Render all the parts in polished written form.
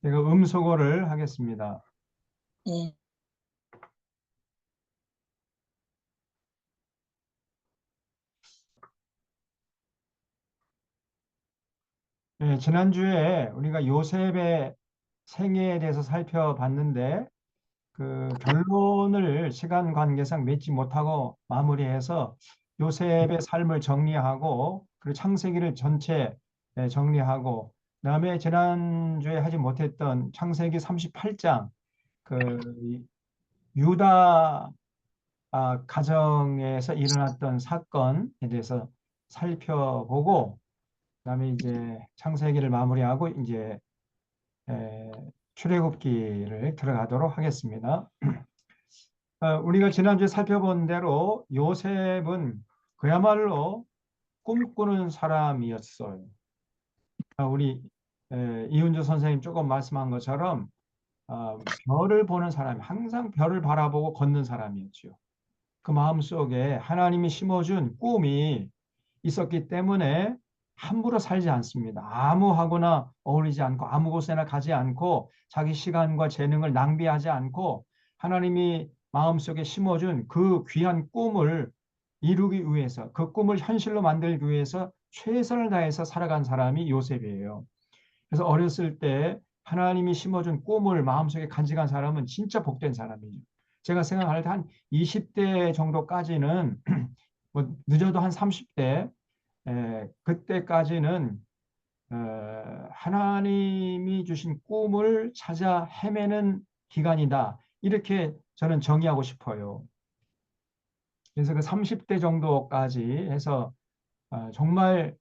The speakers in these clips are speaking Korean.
제가 음소거를 하겠습니다. 예, 예, 지난주에 우리가 요셉의 생애에 대해서 살펴봤는데 그 결론을 시간 관계상 맺지 못하고 마무리해서 요셉의 삶을 정리하고 그리고 창세기를 전체 정리하고 그다음에 지난주에 하지 못했던 창세기 38장 그 유다 가정에서 일어났던 사건에 대해서 살펴보고 그다음에 이제 창세기를 마무리하고 이제 에, 출애굽기를 들어가도록 하겠습니다. 우리가 지난주에 살펴본 대로 요셉은 그야말로 꿈꾸는 사람이었어요. 우리 이훈주 선생님 조금 말씀한 것처럼 별을 보는 사람이 항상 별을 바라보고 걷는 사람이었죠. 그 마음속에 하나님이 심어준 꿈이 있었기 때문에 함부로 살지 않습니다. 아무하고나 어울리지 않고 아무 곳에나 가지 않고 자기 시간과 재능을 낭비하지 않고 하나님이 마음속에 심어준 그 귀한 꿈을 이루기 위해서 그 꿈을 현실로 만들기 위해서 최선을 다해서 살아간 사람이 요셉이에요. 그래서 어렸을 때 하나님이 심어준 꿈을 마음속에 간직한 사람은 진짜 복된 사람이죠. 제가 생각할 때 한 20대 정도까지는 뭐 늦어도 한 30대 그때까지는 하나님이 주신 꿈을 찾아 헤매는 기간이다. 이렇게 저는 정의하고 싶어요. 그래서 그 30대 정도까지 해서 정말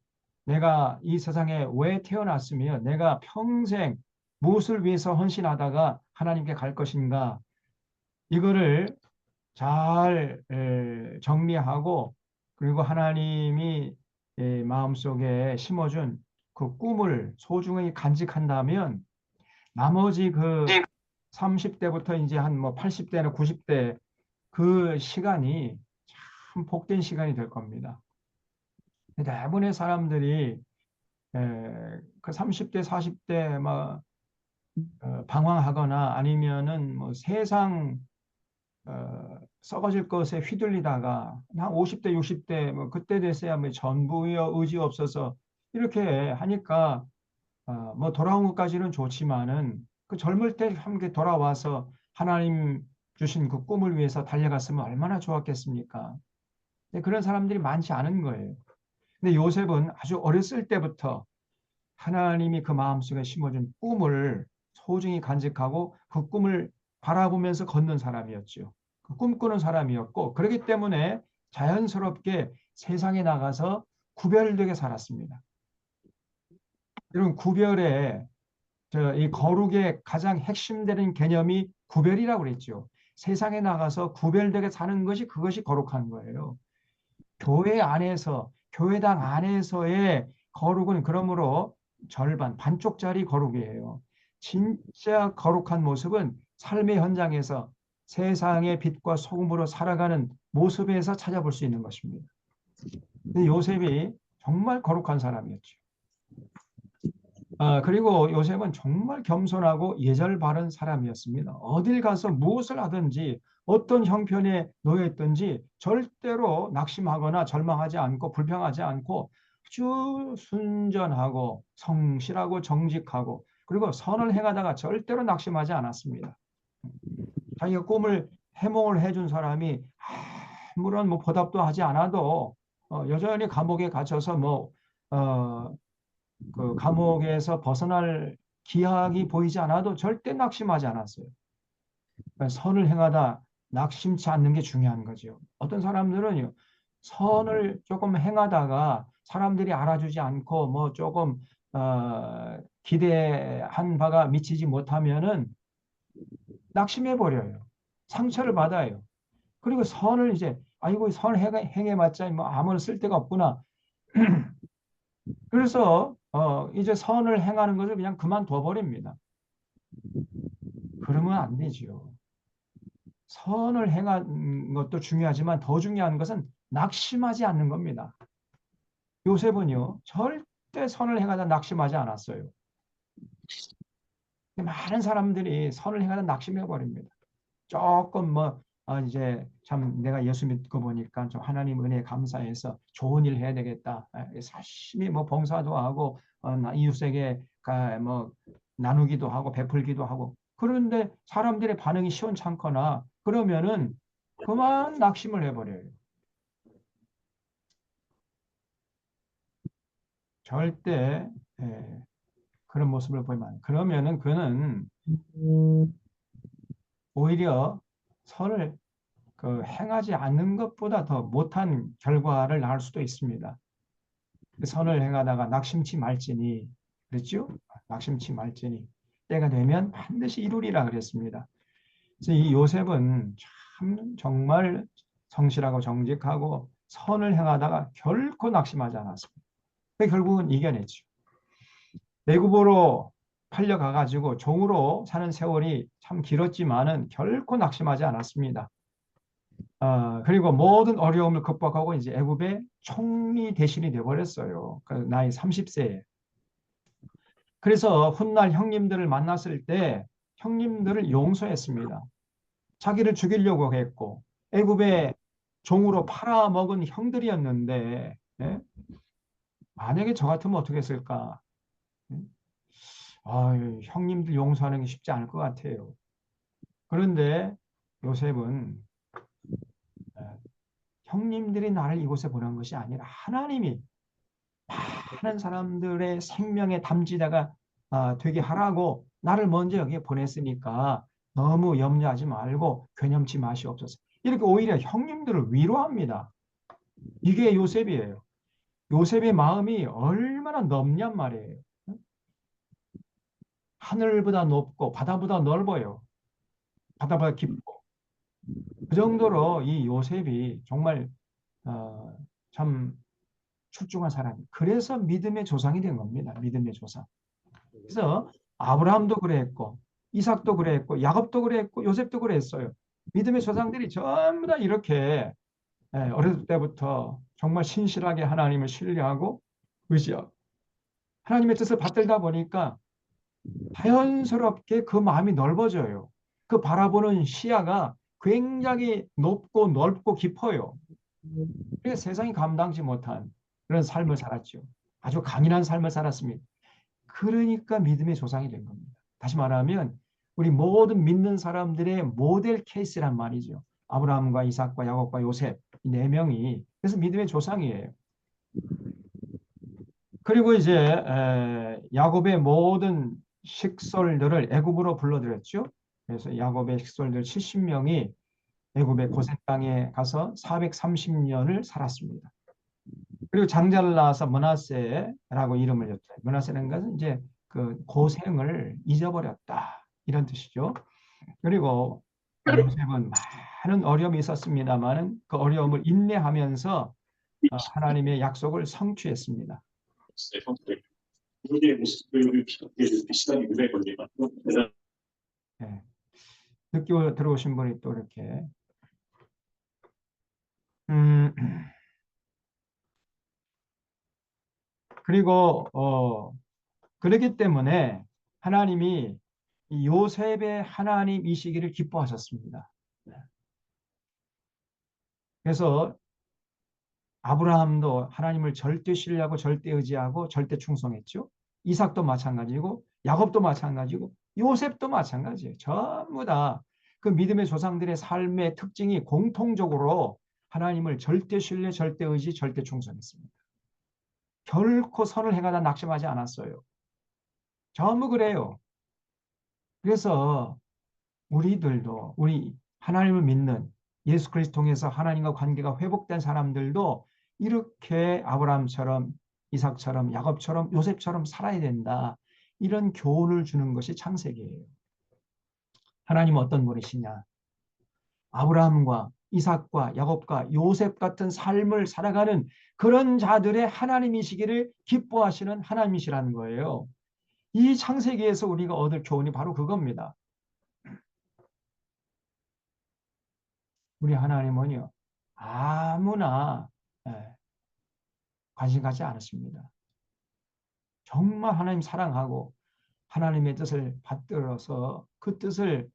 내가 이 세상에 왜 태어났으며 내가 평생 무엇을 위해서 헌신하다가 하나님께 갈 것인가 이거를 잘 정리하고 그리고 하나님이 마음속에 심어준 그 꿈을 소중히 간직한다면 나머지 그 30대부터 이제 한 뭐 80대나 90대 그 시간이 참 복된 시간이 될 겁니다. 대부분의 사람들이 그 30대, 40대 막 방황하거나 아니면은 뭐 세상 썩어질 것에 휘둘리다가 한 50대, 60대 뭐 그때 됐어야 뭐 전부여 의지 없어서 이렇게 하니까 뭐 돌아온 것까지는 좋지만은 그 젊을 때 함께 돌아와서 하나님 주신 그 꿈을 위해서 달려갔으면 얼마나 좋았겠습니까? 근데 그런 사람들이 많지 않은 거예요. 근데 요셉은 아주 어렸을 때부터 하나님이 그 마음속에 심어준 꿈을 소중히 간직하고 그 꿈을 바라보면서 걷는 사람이었죠. 그 꿈꾸는 사람이었고 그렇기 때문에 자연스럽게 세상에 나가서 구별되게 살았습니다. 이런 구별의 이 거룩의 가장 핵심되는 개념이 구별이라고 그랬죠. 세상에 나가서 구별되게 사는 것이 그것이 거룩한 거예요. 교회 안에서 교회당 안에서의 거룩은 그러므로 절반 반쪽짜리 거룩이에요. 진짜 거룩한 모습은 삶의 현장에서 세상의 빛과 소금으로 살아가는 모습에서 찾아볼 수 있는 것입니다. 요셉이 정말 거룩한 사람이었죠. 그리고 요셉은 정말 겸손하고 예절 바른 사람이었습니다. 어딜 가서 무엇을 하든지 어떤 형편에 놓여 있든지 절대로 낙심하거나 절망하지 않고 불평하지 않고 아주 순전하고 성실하고 정직하고 그리고 선을 행하다가 절대로 낙심하지 않았습니다. 자기가 꿈을 해몽을 해준 사람이 아무런 뭐 보답도 하지 않아도 여전히 감옥에 갇혀서 그 감옥에서 벗어날 기약이 보이지 않아도 절대 낙심하지 않았어요. 그러니까 선을 행하다 낙심치 않는 게 중요한 거죠. 어떤 사람들은요, 선을 조금 행하다가 사람들이 알아주지 않고 뭐 조금 기대한 바가 미치지 못하면은 낙심해 버려요. 상처를 받아요. 그리고 선을 이제 아이고 선 행해봤자 뭐 아무런 쓸데가 없구나. 그래서 이제 선을 행하는 것을 그냥 그만둬 버립니다. 그러면 안 되지요. 선을 행하는 것도 중요하지만 더 중요한 것은 낙심하지 않는 겁니다. 요셉은요, 절대 선을 행하다 낙심하지 않았어요. 많은 사람들이 선을 행하다 낙심해 버립니다. 조금 뭐 이제 참 내가 예수 믿고 보니까 좀 하나님 은혜에 감사해서 좋은 일 해야 되겠다. 열심히 뭐 봉사도 하고 이웃에게 뭐 나누기도 하고 베풀기도 하고 그런데 사람들의 반응이 시원찮거나 그러면은 그만 낙심을 해버려요. 절대 그런 모습을 보이면 그러면은 그는 오히려 선을 행하지 않는 것보다 더 못한 결과를 낳을 수도 있습니다. 그 선을 행하다가 낙심치 말지니 그랬죠? 낙심치 말지니 때가 되면 반드시 이루리라 그랬습니다. 그래서 이 요셉은 참 정말 성실하고 정직하고 선을 행하다가 결코 낙심하지 않았습니다. 결국은 이겨냈죠. 애굽으로 팔려가 가지고 종으로 사는 세월이 참 길었지만은 결코 낙심하지 않았습니다. 그리고 모든 어려움을 극복하고 이제 애굽의 총리 대신이 되어버렸어요. 그 나이 30세에. 그래서 훗날 형님들을 만났을 때 형님들을 용서했습니다. 자기를 죽이려고 했고 애굽의 종으로 팔아먹은 형들이었는데 만약에 저 같으면 어떻게 했을까? 형님들 용서하는 게 쉽지 않을 것 같아요. 그런데 요셉은 형님들이 나를 이곳에 보낸 것이 아니라 하나님이 많은 사람들의 생명의 담지다가 되게 하라고 나를 먼저 여기에 보냈으니까 너무 염려하지 말고 괴념치 마시옵소서. 이렇게 오히려 형님들을 위로합니다. 이게 요셉이에요. 요셉의 마음이 얼마나 넓냔 말이에요. 하늘보다 높고 바다보다 넓어요. 바다보다 깊고. 그 정도로 이 요셉이 정말 어, 참 출중한 사람. 그래서 믿음의 조상이 된 겁니다. 믿음의 조상. 그래서 아브라함도 그랬고 이삭도 그랬고 야곱도 그랬고 요셉도 그랬어요. 믿음의 조상들이 전부 다 이렇게 어렸을 때부터 정말 신실하게 하나님을 신뢰하고 의지하고 하나님의 뜻을 받들다 보니까 자연스럽게 그 마음이 넓어져요. 그 바라보는 시야가 굉장히 높고 넓고 깊어요. 그래서 세상이 감당지 못한 그런 삶을 살았죠. 아주 강인한 삶을 살았습니다. 그러니까 믿음의 조상이 된 겁니다. 다시 말하면 우리 모든 믿는 사람들의 모델 케이스란 말이죠. 아브라함과 이삭과 야곱과 요셉 이 네 명이 그래서 믿음의 조상이에요. 그리고 이제 야곱의 모든 식솔들을 애굽으로 불러들였죠. 그래서 야곱의 식솔들 70명이 애굽의 고센 땅에 가서 430년을 살았습니다. 그리고 장자를 낳아서 머나세라고 이름을 줬어요. 머나세는 것은 이제 그 고생을 잊어버렸다 이런 뜻이죠. 그리고 요셉은 많은 어려움이 있었습니다만은 그 어려움을 인내하면서 하나님의 약속을 성취했습니다. 네. 늦게 들어오신 분이 또 이렇게 음, 그리고 그렇기 때문에 하나님이 이 요셉의 하나님이시기를 기뻐하셨습니다. 그래서 아브라함도 하나님을 절대 신뢰하고 절대 의지하고 절대 충성했죠. 이삭도 마찬가지고 야곱도 마찬가지고 요셉도 마찬가지예요. 전부 다 그 믿음의 조상들의 삶의 특징이 공통적으로 하나님을 절대 신뢰, 절대 의지, 절대 충성했습니다. 결코 선을 행하다 낙심하지 않았어요. 전부 그래요. 그래서 우리들도 우리 하나님을 믿는 예수 그리스도 통해서 하나님과 관계가 회복된 사람들도 이렇게 아브라함처럼 이삭처럼 야곱처럼 요셉처럼 살아야 된다. 이런 교훈을 주는 것이 창세기예요. 하나님은 어떤 분이시냐? 아브라함과 이삭과 야곱과 요셉 같은 삶을 살아가는 그런 자들의 하나님이시기를 기뻐하시는 하나님이시라는 거예요. 이 창세기에서 우리가 얻을 교훈이 바로 그겁니다. 우리 하나님은요, 아무나 관심 갖지 않으십니다. 정말 하나님 사랑하고 하나님의 뜻을 받들어서 그 뜻을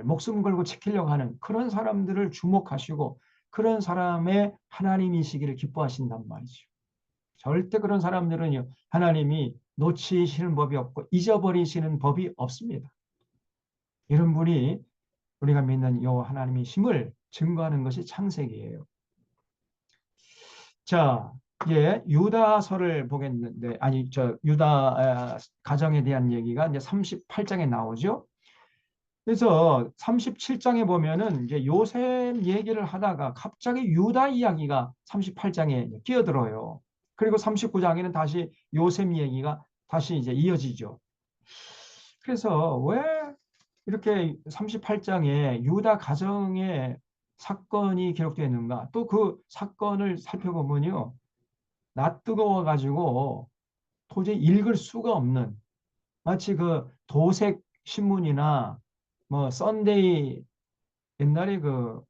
목숨 걸고 지키려고 하는 그런 사람들을 주목하시고 그런 사람의 하나님이시기를 기뻐하신단 말이죠. 절대 그런 사람들은요, 하나님이 놓치시는 법이 없고 잊어버리시는 법이 없습니다. 이런 분이 우리가 믿는 요 하나님이심을 증거하는 것이 창세기예요. 자, 이제 유다서를 보겠는데, 아니, 유다 가정에 대한 얘기가 이제 38장에 나오죠. 그래서 37장에 보면은 이제 요셉 얘기를 하다가 갑자기 유다 이야기가 38장에 끼어들어요. 그리고 39장에는 다시 요셉 얘기가 다시 이제 이어지죠. 그래서 왜 이렇게 38장에 유다 가정의 사건이 기록되어 있는가? 또 그 사건을 살펴보면요. 낯뜨거워 가지고 도저히 읽을 수가 없는 마치 그 도색 신문이나 뭐 썬데이 옛날에 그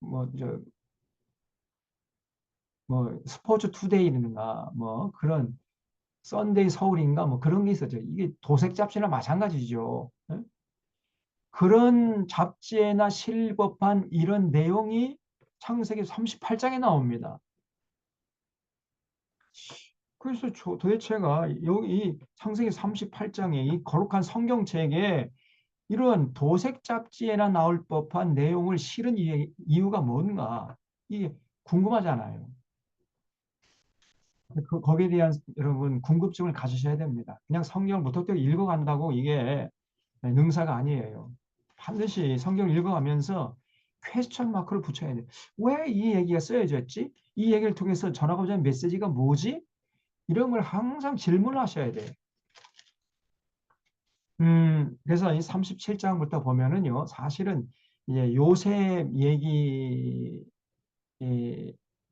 뭐 저 뭐 스포츠 투데이인가 뭐 그런 썬데이 서울인가 뭐 그런 게 있었죠. 이게 도색 잡지나 마찬가지죠. 예? 그런 잡지에나 실릴 법한 이런 내용이 창세기 38장에 나옵니다. 그래서 도대체가 여기 창세기 38장에 이 거룩한 성경책에 이런 도색 잡지에나 나올 법한 내용을 실은 이유가 뭔가 이게 궁금하잖아요. 거기에 대한 여러분 궁금증을 가지셔야 됩니다. 그냥 성경을 무턱대고 읽어간다고 이게 능사가 아니에요. 반드시 성경을 읽어가면서 퀘스천 마크를 붙여야 돼요. 왜 이 얘기가 쓰여졌지? 이 얘기를 통해서 전하고자 하는 메시지가 뭐지? 이런 걸 항상 질문을 하셔야 돼요. 그래서 이 37장부터 보면은요, 사실은 이제 요셉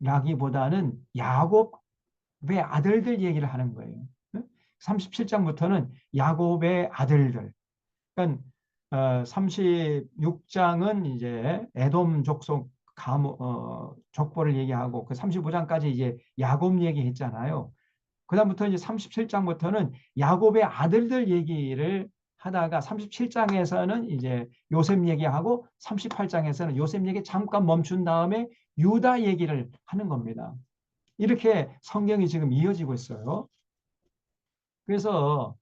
얘기라기보다는 야곱의 아들들 얘기를 하는 거예요. 37장부터는 야곱의 아들들. 그러니까 36장은 이제 에돔 족속 족보를 얘기하고 그 35장까지 이제 야곱 얘기했잖아요. 그다음부터 이제 37장부터는 야곱의 아들들 얘기를 하다가 37장에서는 이제 요셉 얘기하고 38장에서는 요셉 얘기 잠깐 멈춘 다음에 유다 얘기를 하는 겁니다. 이렇게 성경이 지금 이어지고 있어요. 그래서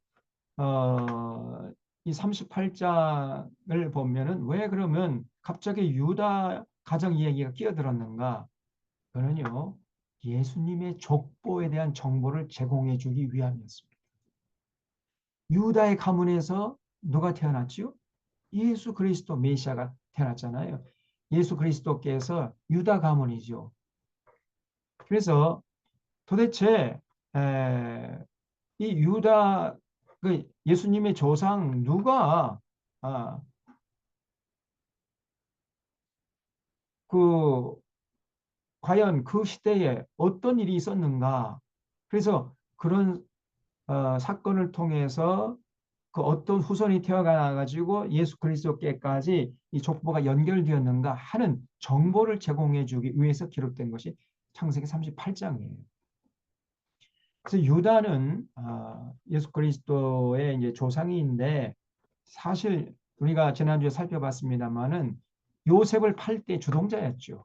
이 38장을 보면은 왜 그러면 갑자기 유다 가정 이야기가 끼어들었는가? 그는요 예수님의 족보에 대한 정보를 제공해 주기 위함이었습니다. 유다의 가문에서 누가 태어났지요? 예수 그리스도 메시아가 태어났잖아요. 예수 그리스도께서 유다 가문이죠. 그래서 도대체 이 유다 그 예수님의 조상 누가 아, 그 과연 그 시대에 어떤 일이 있었는가? 그래서 그런 사건을 통해서 그 어떤 후손이 태어나 가지고 예수 그리스도께까지 이 족보가 연결되었는가 하는 정보를 제공해 주기 위해서 기록된 것이 창세기 38장이에요. 그래서 유다는 예수 그리스도의 이제 조상인데 사실 우리가 지난주에 살펴봤습니다마는 요셉을 팔 때 주동자였죠.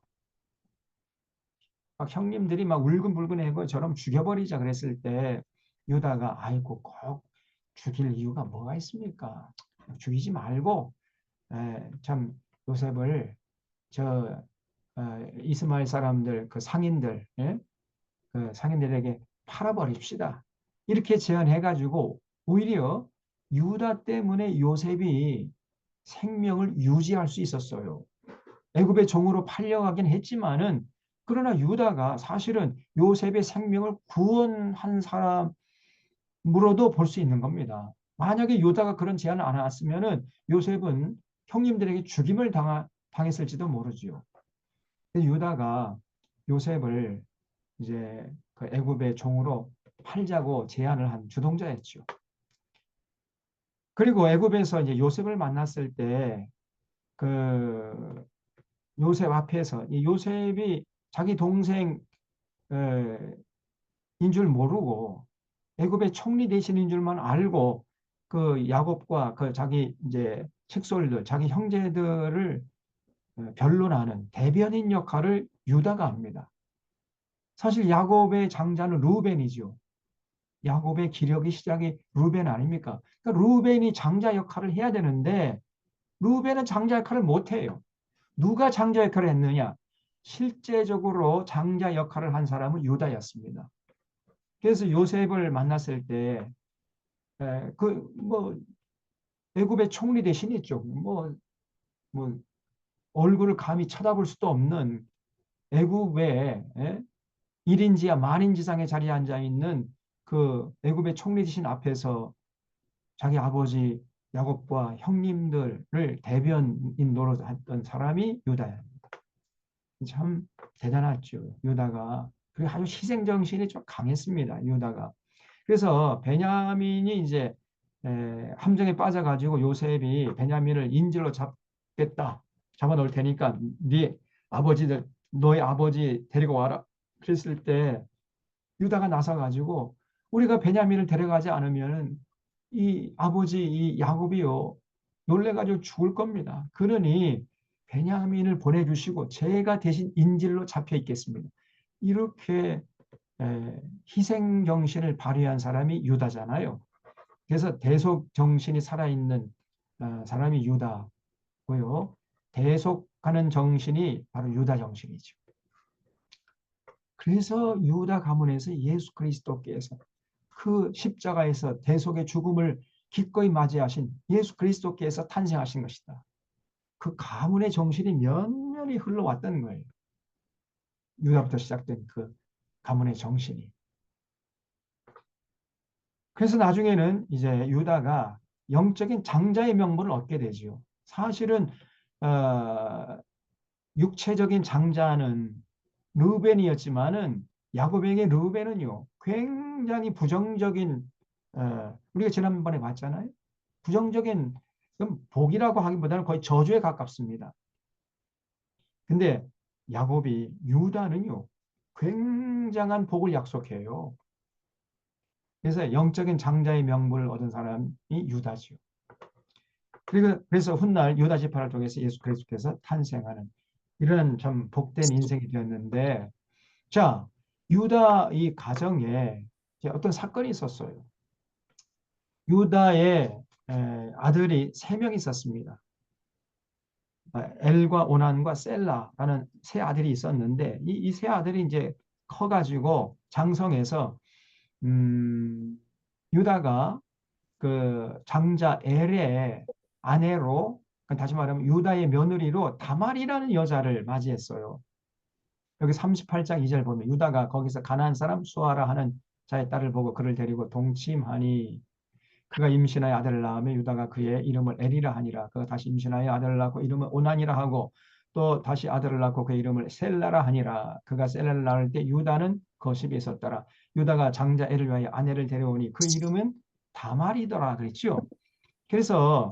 막 형님들이 막 울근불근해고 저럼 죽여버리자 그랬을 때 유다가 아이고 꼭 죽일 이유가 뭐가 있습니까? 죽이지 말고 참 요셉을 저 이스마엘 사람들 그 상인들 그 상인들에게 팔아버립시다. 이렇게 제안해가지고 오히려 유다 때문에 요셉이 생명을 유지할 수 있었어요. 애굽의 종으로 팔려가긴 했지만은 그러나 유다가 사실은 요셉의 생명을 구원한 사람으로도 볼 수 있는 겁니다. 만약에 유다가 그런 제안을 안 했으면은 요셉은 형님들에게 죽임을 당했을지도 모르지요. 유다가 요셉을 이제 그 애굽의 종으로 팔자고 제안을 한 주동자였죠. 그리고 애굽에서 이제 요셉을 만났을 때 그 요셉 앞에서 이 요셉이 자기 동생 인 줄 모르고 애굽의 총리 대신인 줄만 알고 그 야곱과 그 자기 이제 책솔들, 자기 형제들을 변론하는 대변인 역할을 유다가 합니다. 사실 야곱의 장자는 루벤이죠. 야곱의 기력의 시작이 루벤 아닙니까? 그러니까 루벤이 장자 역할을 해야 되는데 루벤은 장자 역할을 못해요. 누가 장자 역할을 했느냐? 실제적으로 장자 역할을 한 사람은 유다였습니다. 그래서 요셉을 만났을 때, 애굽의 총리 대신이죠. 뭐, 얼굴을 감히 쳐다볼 수도 없는 애굽의 1인지야 만인지상의 자리에 앉아 있는 그 애굽의 총리 대신 앞에서 자기 아버지 야곱과 형님들을 대변인 노릇했던 사람이 유다야. 참 대단하죠. 유다가. 그리고 아주 희생 정신이 좀 강했습니다. 유다가. 그래서 베냐민이 이제 함정에 빠져가지고 요셉이 베냐민을 인질로 잡겠다. 잡아놓을 테니까 너의 아버지 데리고 와라. 그랬을 때 유다가 나서가지고 우리가 베냐민을 데려가지 않으면 이 아버지 이 야곱이요 놀래가지고 죽을 겁니다. 그러니 베냐민을 보내주시고 제가 대신 인질로 잡혀 있겠습니다. 이렇게 희생 정신을 발휘한 사람이 유다잖아요. 그래서 대속 정신이 살아있는 사람이 유다고요. 대속하는 정신이 바로 유다 정신이죠. 그래서 유다 가문에서 예수 그리스도께서 그 십자가에서 대속의 죽음을 기꺼이 맞이하신 예수 그리스도께서 탄생하신 것이다. 그 가문의 정신이 면면이 흘러왔다는 거예요. 유다부터 시작된 그 가문의 정신이. 그래서 나중에는 이제 유다가 영적인 장자의 명분을 얻게 되죠. 사실은 육체적인 장자는 르우벤이었지만은 야곱에게 르우벤은요 굉장히 부정적인 우리가 지난번에 봤잖아요. 부정적인 복이라고 하기보다는 거의 저주에 가깝습니다. 근데 야곱이 유다는요 굉장한 복을 약속해요. 그래서 영적인 장자의 명분을 얻은 사람이 유다죠. 그래서 훗날 유다 지파를 통해서 예수 그리스도께서 탄생하는 이런 참 복된 인생이 되었는데, 자, 유다 이 가정에 어떤 사건이 있었어요. 유다의 아들이 세 명 있었습니다. 엘과 오난과 셀라라는 세 아들이 있었는데 이 세 아들이 이제 커가지고 장성해서 유다가 그 장자 엘의 아내로, 다시 말하면 유다의 며느리로 다말이라는 여자를 맞이했어요. 여기 38장 2절 보면 유다가 거기서 가나안 사람 수아라 하는 자의 딸을 보고 그를 데리고 동침하니 그가 임신하여 아들을 낳으며 유다가 그의 이름을 엘이라 하니라. 그가 다시 임신하여 아들을 낳고 이름을 오난이라 하고 또 다시 아들을 낳고 그의 이름을 셀라라 하니라. 그가 셀라를 낳을 때 유다는 거십에 있었더라. 유다가 장자 엘을 위하여 아내를 데려오니 그 이름은 다말이더라 그랬죠. 그래서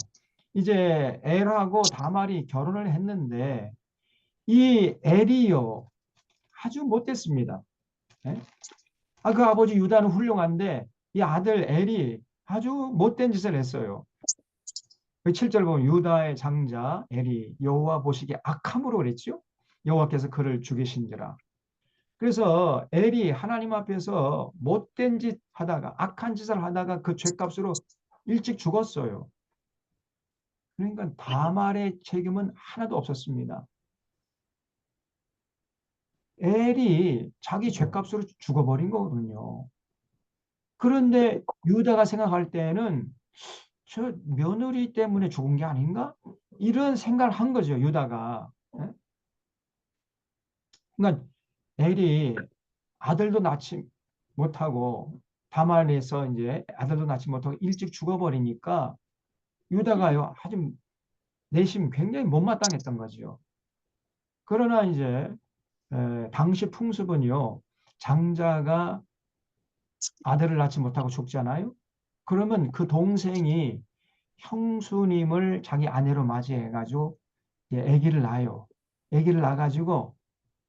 이제 엘하고 다말이 결혼을 했는데 이 엘이요 아주 못됐습니다. 그 아버지 유다는 훌륭한데 이 아들 엘이 아주 못된 짓을 했어요. 7절 보면 유다의 장자 엘이 여호와 보시기에 악함으로 그랬죠. 여호와께서 그를 죽이신지라. 그래서 엘이 하나님 앞에서 못된 짓 하다가 악한 짓을 하다가 그 죄값으로 일찍 죽었어요. 그러니까 다말의 책임은 하나도 없었습니다. 엘이 자기 죄값으로 죽어버린 거거든요. 그런데 유다가 생각할 때는 저 며느리 때문에 죽은 게 아닌가? 이런 생각을 한 거죠, 유다가. 그러니까 엘이 아들도 낳지 못하고 다말에서 이제 아들도 낳지 못하고 일찍 죽어버리니까 유다가요 아주 내심 굉장히 못마땅했던 거죠. 그러나 이제 당시 풍습은요 장자가 아들을 낳지 못하고 죽잖아요. 그러면 그 동생이 형수님을 자기 아내로 맞이해가지고 아기를 낳아요. 아기를 낳아가지고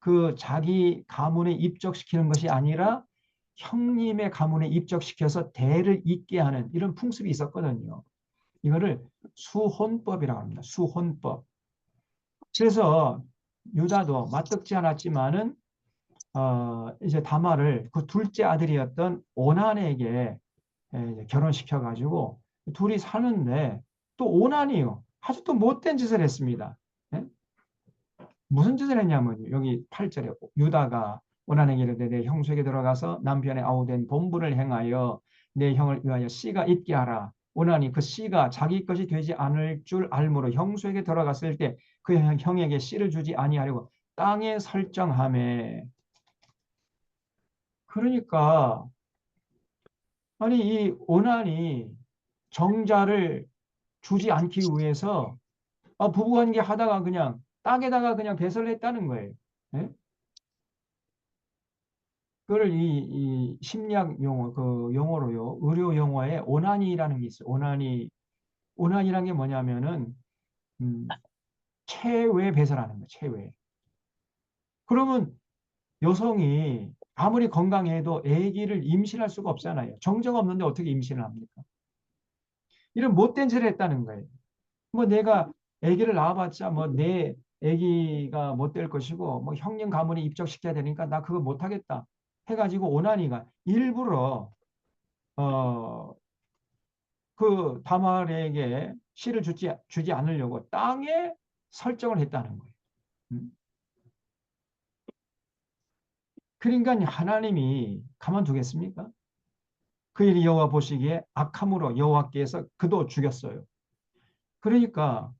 그 자기 가문에 입적시키는 것이 아니라 형님의 가문에 입적시켜서 대를 잇게 하는 이런 풍습이 있었거든요. 이거를 수혼법이라고 합니다. 수혼법. 그래서 유다도 맞듣지 않았지만은 이제 다말을 그 둘째 아들이었던 오난에게 결혼시켜 가지고 둘이 사는데 또 오난이요. 아주 또 못된 짓을 했습니다. 예? 무슨 짓을 했냐면 여기 8절에 유다가 오난에게 이르되 내 형수에게 들어가서 남편의 아우된 본분을 행하여 내 형을 위하여 씨가 있게 하라. 오난이 그 씨가 자기 것이 되지 않을 줄 알므로 형수에게 들어갔을 때 그 형에게 씨를 주지 아니하려고 땅에 설정하매. 그러니까 아니 이 오난이 정자를 주지 않기 위해서 부부관계 하다가 그냥 땅에다가 그냥 배설을 했다는 거예요. 예? 그걸 이 심리학 용어 그 용어로요. 의료 용어에 오나니라는 게 있어요. 오나니라는 게 뭐냐면은 음, 체외 배설하는 거예요. 체외. 그러면 여성이 아무리 건강해도 아기를 임신할 수가 없잖아요. 정자가 없는데 어떻게 임신을 합니까? 이런 못된 짓을 했다는 거예요. 뭐 내가 아기를 낳아봤자 뭐 내 아기가 못 될 것이고 뭐 형님 가문에 입적시켜야 되니까 나 그거 못하겠다 해가지고 오나니가 일부러 어, 그 다말에게 씨를 주지 않으려고 땅에 설정을 했다는 거예요. 음. 그러니까 하나님이 가만두겠습니까? 그 일이 여호와 보시기에 악함으로 여호와께서 그도 죽였어요. 그러니까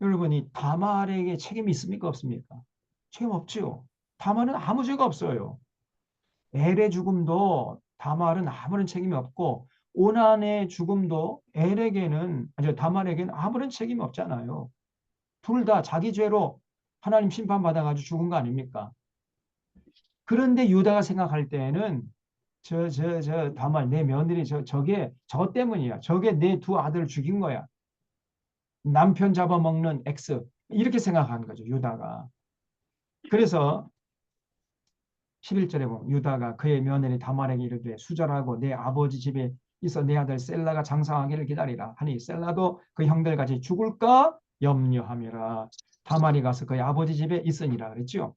여러분이 다말에게 책임이 있습니까? 없습니까? 책임 없지요. 다말은 아무 죄가 없어요. 엘의 죽음도 다말은 아무런 책임이 없고 오난의 죽음도 엘에게는 아니 다말에게는 아무런 책임이 없잖아요. 둘 다 자기 죄로 하나님 심판받아가지고 죽은 거 아닙니까? 그런데 유다가 생각할 때에는 다말 내 며느리 저게 저 때문이야. 저게 내 두 아들을 죽인 거야. 남편 잡아먹는 X 이렇게 생각하는 거죠. 유다가. 그래서 11절에 보면 유다가 그의 며느리 다말에게 이르되 수절하고 내 아버지 집에 있어 내 아들 셀라가 장사하기를 기다리라 하니 셀라도 그 형들같이 죽을까 염려함이라. 다말이 가서 그의 아버지 집에 있으니라 그랬죠.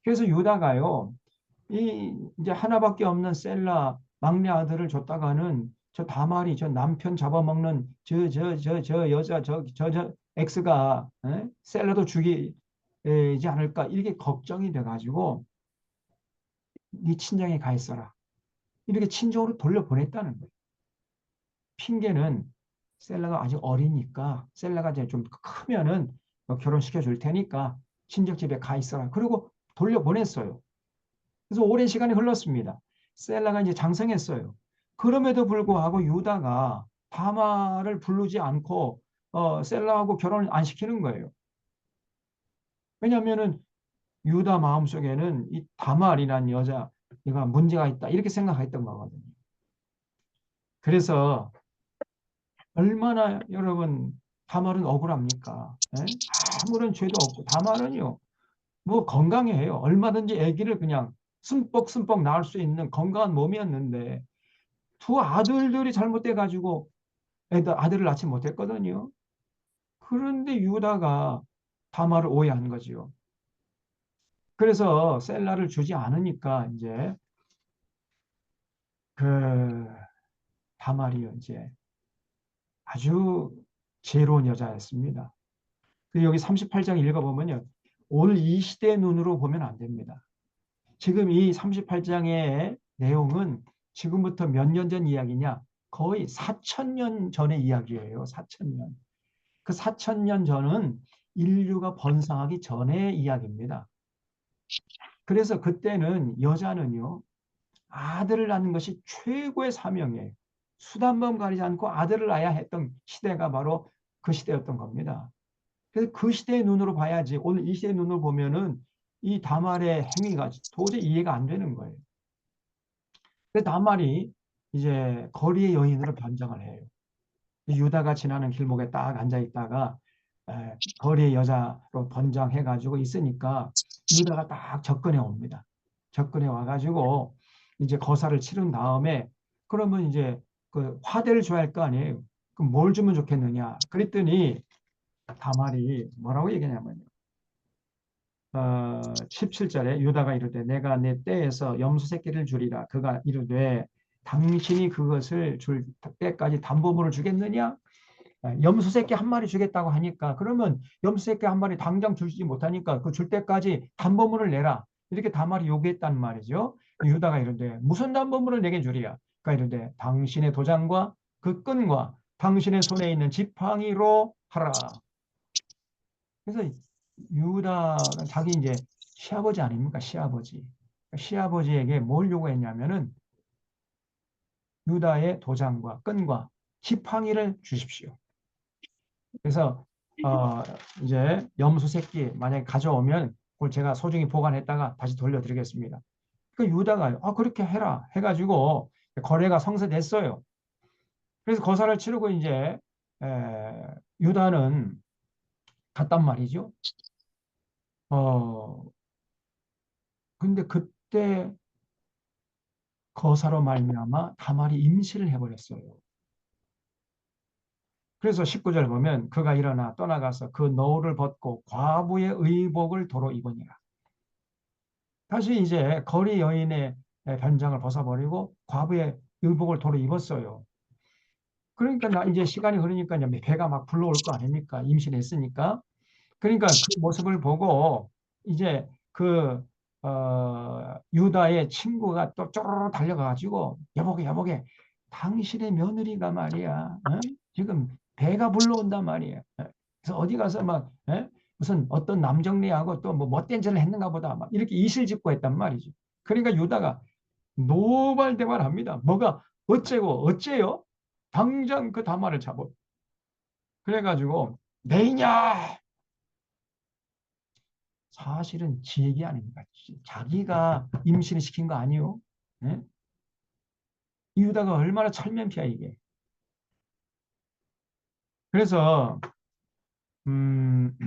그래서 유다가요 이 이제 하나밖에 없는 셀라 막내 아들을 줬다가는 저 다말이 저 남편 잡아먹는 저 여자 저 엑스가 셀라도 죽이지 않을까 이렇게 걱정이 돼가지고 네 친정에 가 있어라. 이렇게 친정으로 돌려보냈다는 거예요. 핑계는 셀라가 아직 어리니까 셀라가 이제 좀 크면은 결혼시켜 줄 테니까 친정집에 가 있어라. 그리고 돌려보냈어요. 그래서 오랜 시간이 흘렀습니다. 셀라가 이제 장성했어요. 그럼에도 불구하고 유다가 다말을 부르지 않고 셀라하고 결혼을 안 시키는 거예요. 왜냐하면은 유다 마음속에는 이 다말이라는 여자가 문제가 있다 이렇게 생각했던 거거든요. 그래서 얼마나 여러분 다말은 억울합니까? 예? 아무런 죄도 없고 다말은요 뭐 건강해요. 얼마든지 아기를 그냥 숨뻑숨뻑 낳을 수 있는 건강한 몸이었는데 두 아들들이 잘못돼 가지고 아들을 낳지 못했거든요. 그런데 유다가 다말을 오해한 거지요. 그래서 셀라를 주지 않으니까 이제 그 다말이요 이제 아주 지혜로운 여자였습니다. 그 여기 38장 읽어보면요. 오늘 이 시대의 눈으로 보면 안 됩니다. 지금 이 38장의 내용은 지금부터 몇 년 전 이야기냐? 거의 4천년 전의 이야기예요. 4천년. 그 4천년 전은 인류가 번성하기 전의 이야기입니다. 그래서 그때는 여자는요. 아들을 낳는 것이 최고의 사명이에요. 수단범 가리지 않고 아들을 낳아야 했던 시대가 바로 그 시대였던 겁니다. 그래서 그 시대의 눈으로 봐야지 오늘 이 시대의 눈으로 보면은 이 다말의 행위가 도저히 이해가 안 되는 거예요. 그래서 다말이 이제 거리의 여인으로 변장을 해요. 유다가 지나는 길목에 딱 앉아 있다가 거리의 여자로 번장해 가지고 있으니까 유다가 딱 접근해 옵니다. 접근해 와 가지고 이제 거사를 치른 다음에 그러면 이제 그 화대를 줘야 할 거 아니에요. 그럼 뭘 주면 좋겠느냐? 그랬더니 다말이 뭐라고 얘기하냐면요. 17절에 유다가 이르되 내가 내 떼에서 염소 새끼를 주리라. 그가 이르되 당신이 그것을 줄 때까지 담보물을 주겠느냐? 염소 새끼 한 마리 주겠다고 하니까 그러면 염소 새끼 한 마리 당장 주지 못하니까 그 줄 때까지 담보물을 내라. 이렇게 다말이 요구했단 말이죠. 유다가 이르되 무슨 담보물을 내게 주리야? 그러니까 이르되 당신의 도장과 그 끈과 당신의 손에 있는 지팡이로 하라. 그래서 유다가 자기 이제 시아버지 아닙니까? 시아버지. 시아버지에게 뭘 요구했냐면은 유다의 도장과 끈과 지팡이를 주십시오. 그래서 이제 염소 새끼 만약에 가져오면 그걸 제가 소중히 보관했다가 다시 돌려드리겠습니다. 그 유다가 그렇게 해라 해가지고 거래가 성사됐어요. 그래서 거사를 치르고 이제 유다는 갔단 말이죠. 어 근데 그때 거사로 말미암아 다말이 임신을 해버렸어요. 그래서 19절 보면 그가 일어나 떠나가서 그 너울을 벗고 과부의 의복을 도로 입으니라. 다시 이제 거리 여인의 변장을 벗어버리고 과부의 의복을 도로 입었어요. 그러니까 이제 시간이 흐르니까 이제 배가 막 불러올 거 아닙니까? 임신했으니까. 그러니까 그 모습을 보고 이제 그 유다의 친구가 또 쪼르르 달려가가지고 여보게 당신의 며느리가 말이야 지금 배가 불러온단 말이야. 그래서 어디 가서 막 무슨 어떤 남정네하고 또 뭐 못된 짓을 했는가 보다 막 이렇게 이실직고 했단 말이죠. 그러니까 유다가 노발대발합니다. 뭐가 어째고 어째요? 당장 그 다말을 잡아. 그래가지고 내이냐 사실은 지 얘기 아닙니까? 자기가 임신을 시킨 거 아니요? 네? 이유다가 얼마나 철면피야 이게. 그래서 음,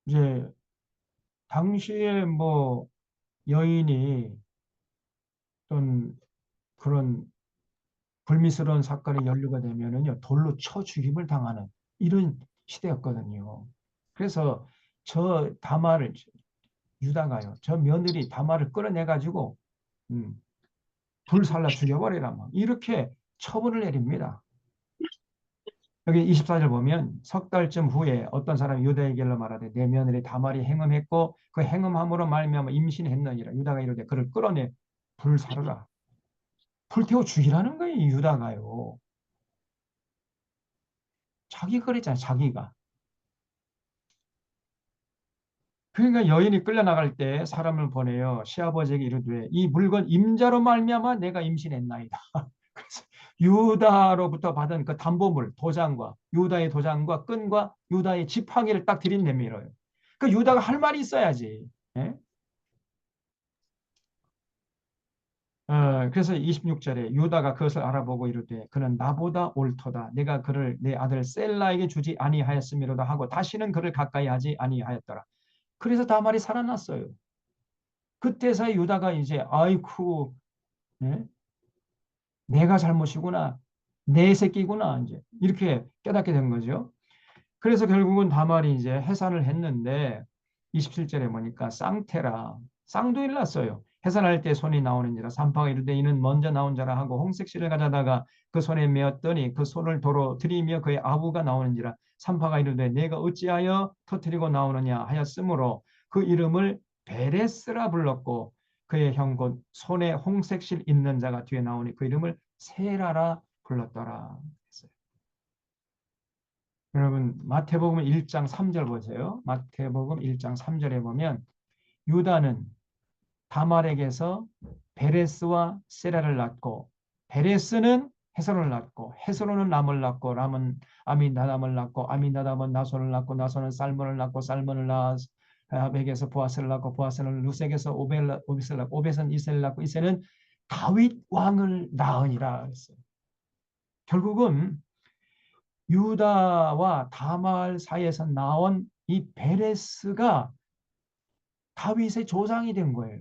이제 당시에 뭐 여인이 어떤 그런 불미스러운 사건이 연루가 되면은요 돌로 쳐 죽임을 당하는 이런 시대였거든요. 그래서 저 다말을 유다가요 저 며느리 다말을 끌어내 가지고 불살라 죽여버리라 막 이렇게 처분을 내립니다. 여기 24절 보면 석 달쯤 후에 어떤 사람이 유다에게로 말하되 내 며느리 다말이 행음했고 그 행음함으로 말미암아 임신했느니라. 유다가 이르되 그를 끌어내 불사르라. 불태워 죽이라는 거예요. 유다가요. 자기가 그랬잖아요. 자기가. 그러니까 여인이 끌려나갈 때 사람을 보내요. 시아버지에게 이르되 이 물건 임자로 말미암아 내가 임신했나이다. 그래서 유다로부터 받은 그 담보물 도장과 유다의 도장과 끈과 유다의 지팡이를 딱 들이내밀어요. 그 유다가 할 말이 있어야지. 예? 그래서 26절에 유다가 그것을 알아보고 이르되 그는 나보다 옳도다. 내가 그를 내 아들 셀라에게 주지 아니하였음이로다 하고 다시는 그를 가까이 하지 아니하였더라. 그래서 다말이 살아났어요. 그때서야 유다가 이제 아이쿠 예? 내가 잘못이구나. 내 새끼구나. 이제 이렇게 깨닫게 된 거죠. 그래서 결국은 다말이 이제 해산을 했는데 27절에 보니까 쌍테라 쌍도 일났어요. 해산할 때 손이 나오는지라 산파가 이르되 이는 먼저 나온 자라 하고 홍색 실을 가져다가 그 손에 메었더니 그 손을 도로 들이며 그의 아부가 나오는지라 산파가 이르되 내가 어찌하여 터뜨리고 나오느냐 하였으므로 그 이름을 베레스라 불렀고 그의 형 곧 손에 홍색 실 있는 자가 뒤에 나오니 그 이름을 세라라 불렀더라. 여러분 마태복음 1장 3절 보세요. 마태복음 1장 3절에 보면 유다는 다말에게서 베레스와 세라를 낳고 베레스는 헤스론을 낳고 헤스론은 람을 낳고 람은 아미나답을 낳고 아미나답은 나손을 낳고 나손은 살몬을 낳고 살몬을 낳아 아벡에서 보아스를 낳고 보아스는 루색에서 오벳을 낳고 오벳은 이세를 낳고 이세는 다윗 왕을 낳으니라 했어요. 결국은 유다와 다말 사이에서 나온 이 베레스가 다윗의 조상이 된 거예요.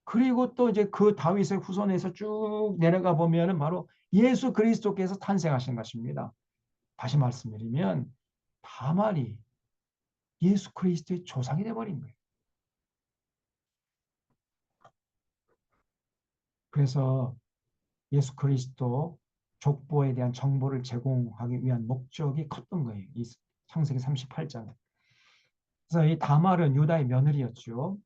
그리고 또 이제 그 다윗의 후손에서 쭉 내려가 보면은 바로 예수 그리스도께서 탄생하신 것입니다. 다시 말씀드리면 다말이 예수 그리스도의 조상이 되어버린 거예요. 그래서 예수 그리스도 족보에 대한 정보를 제공하기 위한 목적이 컸던 거예요. 이 창세기 38장. 그래서 이 다말은 유다의 며느리였죠.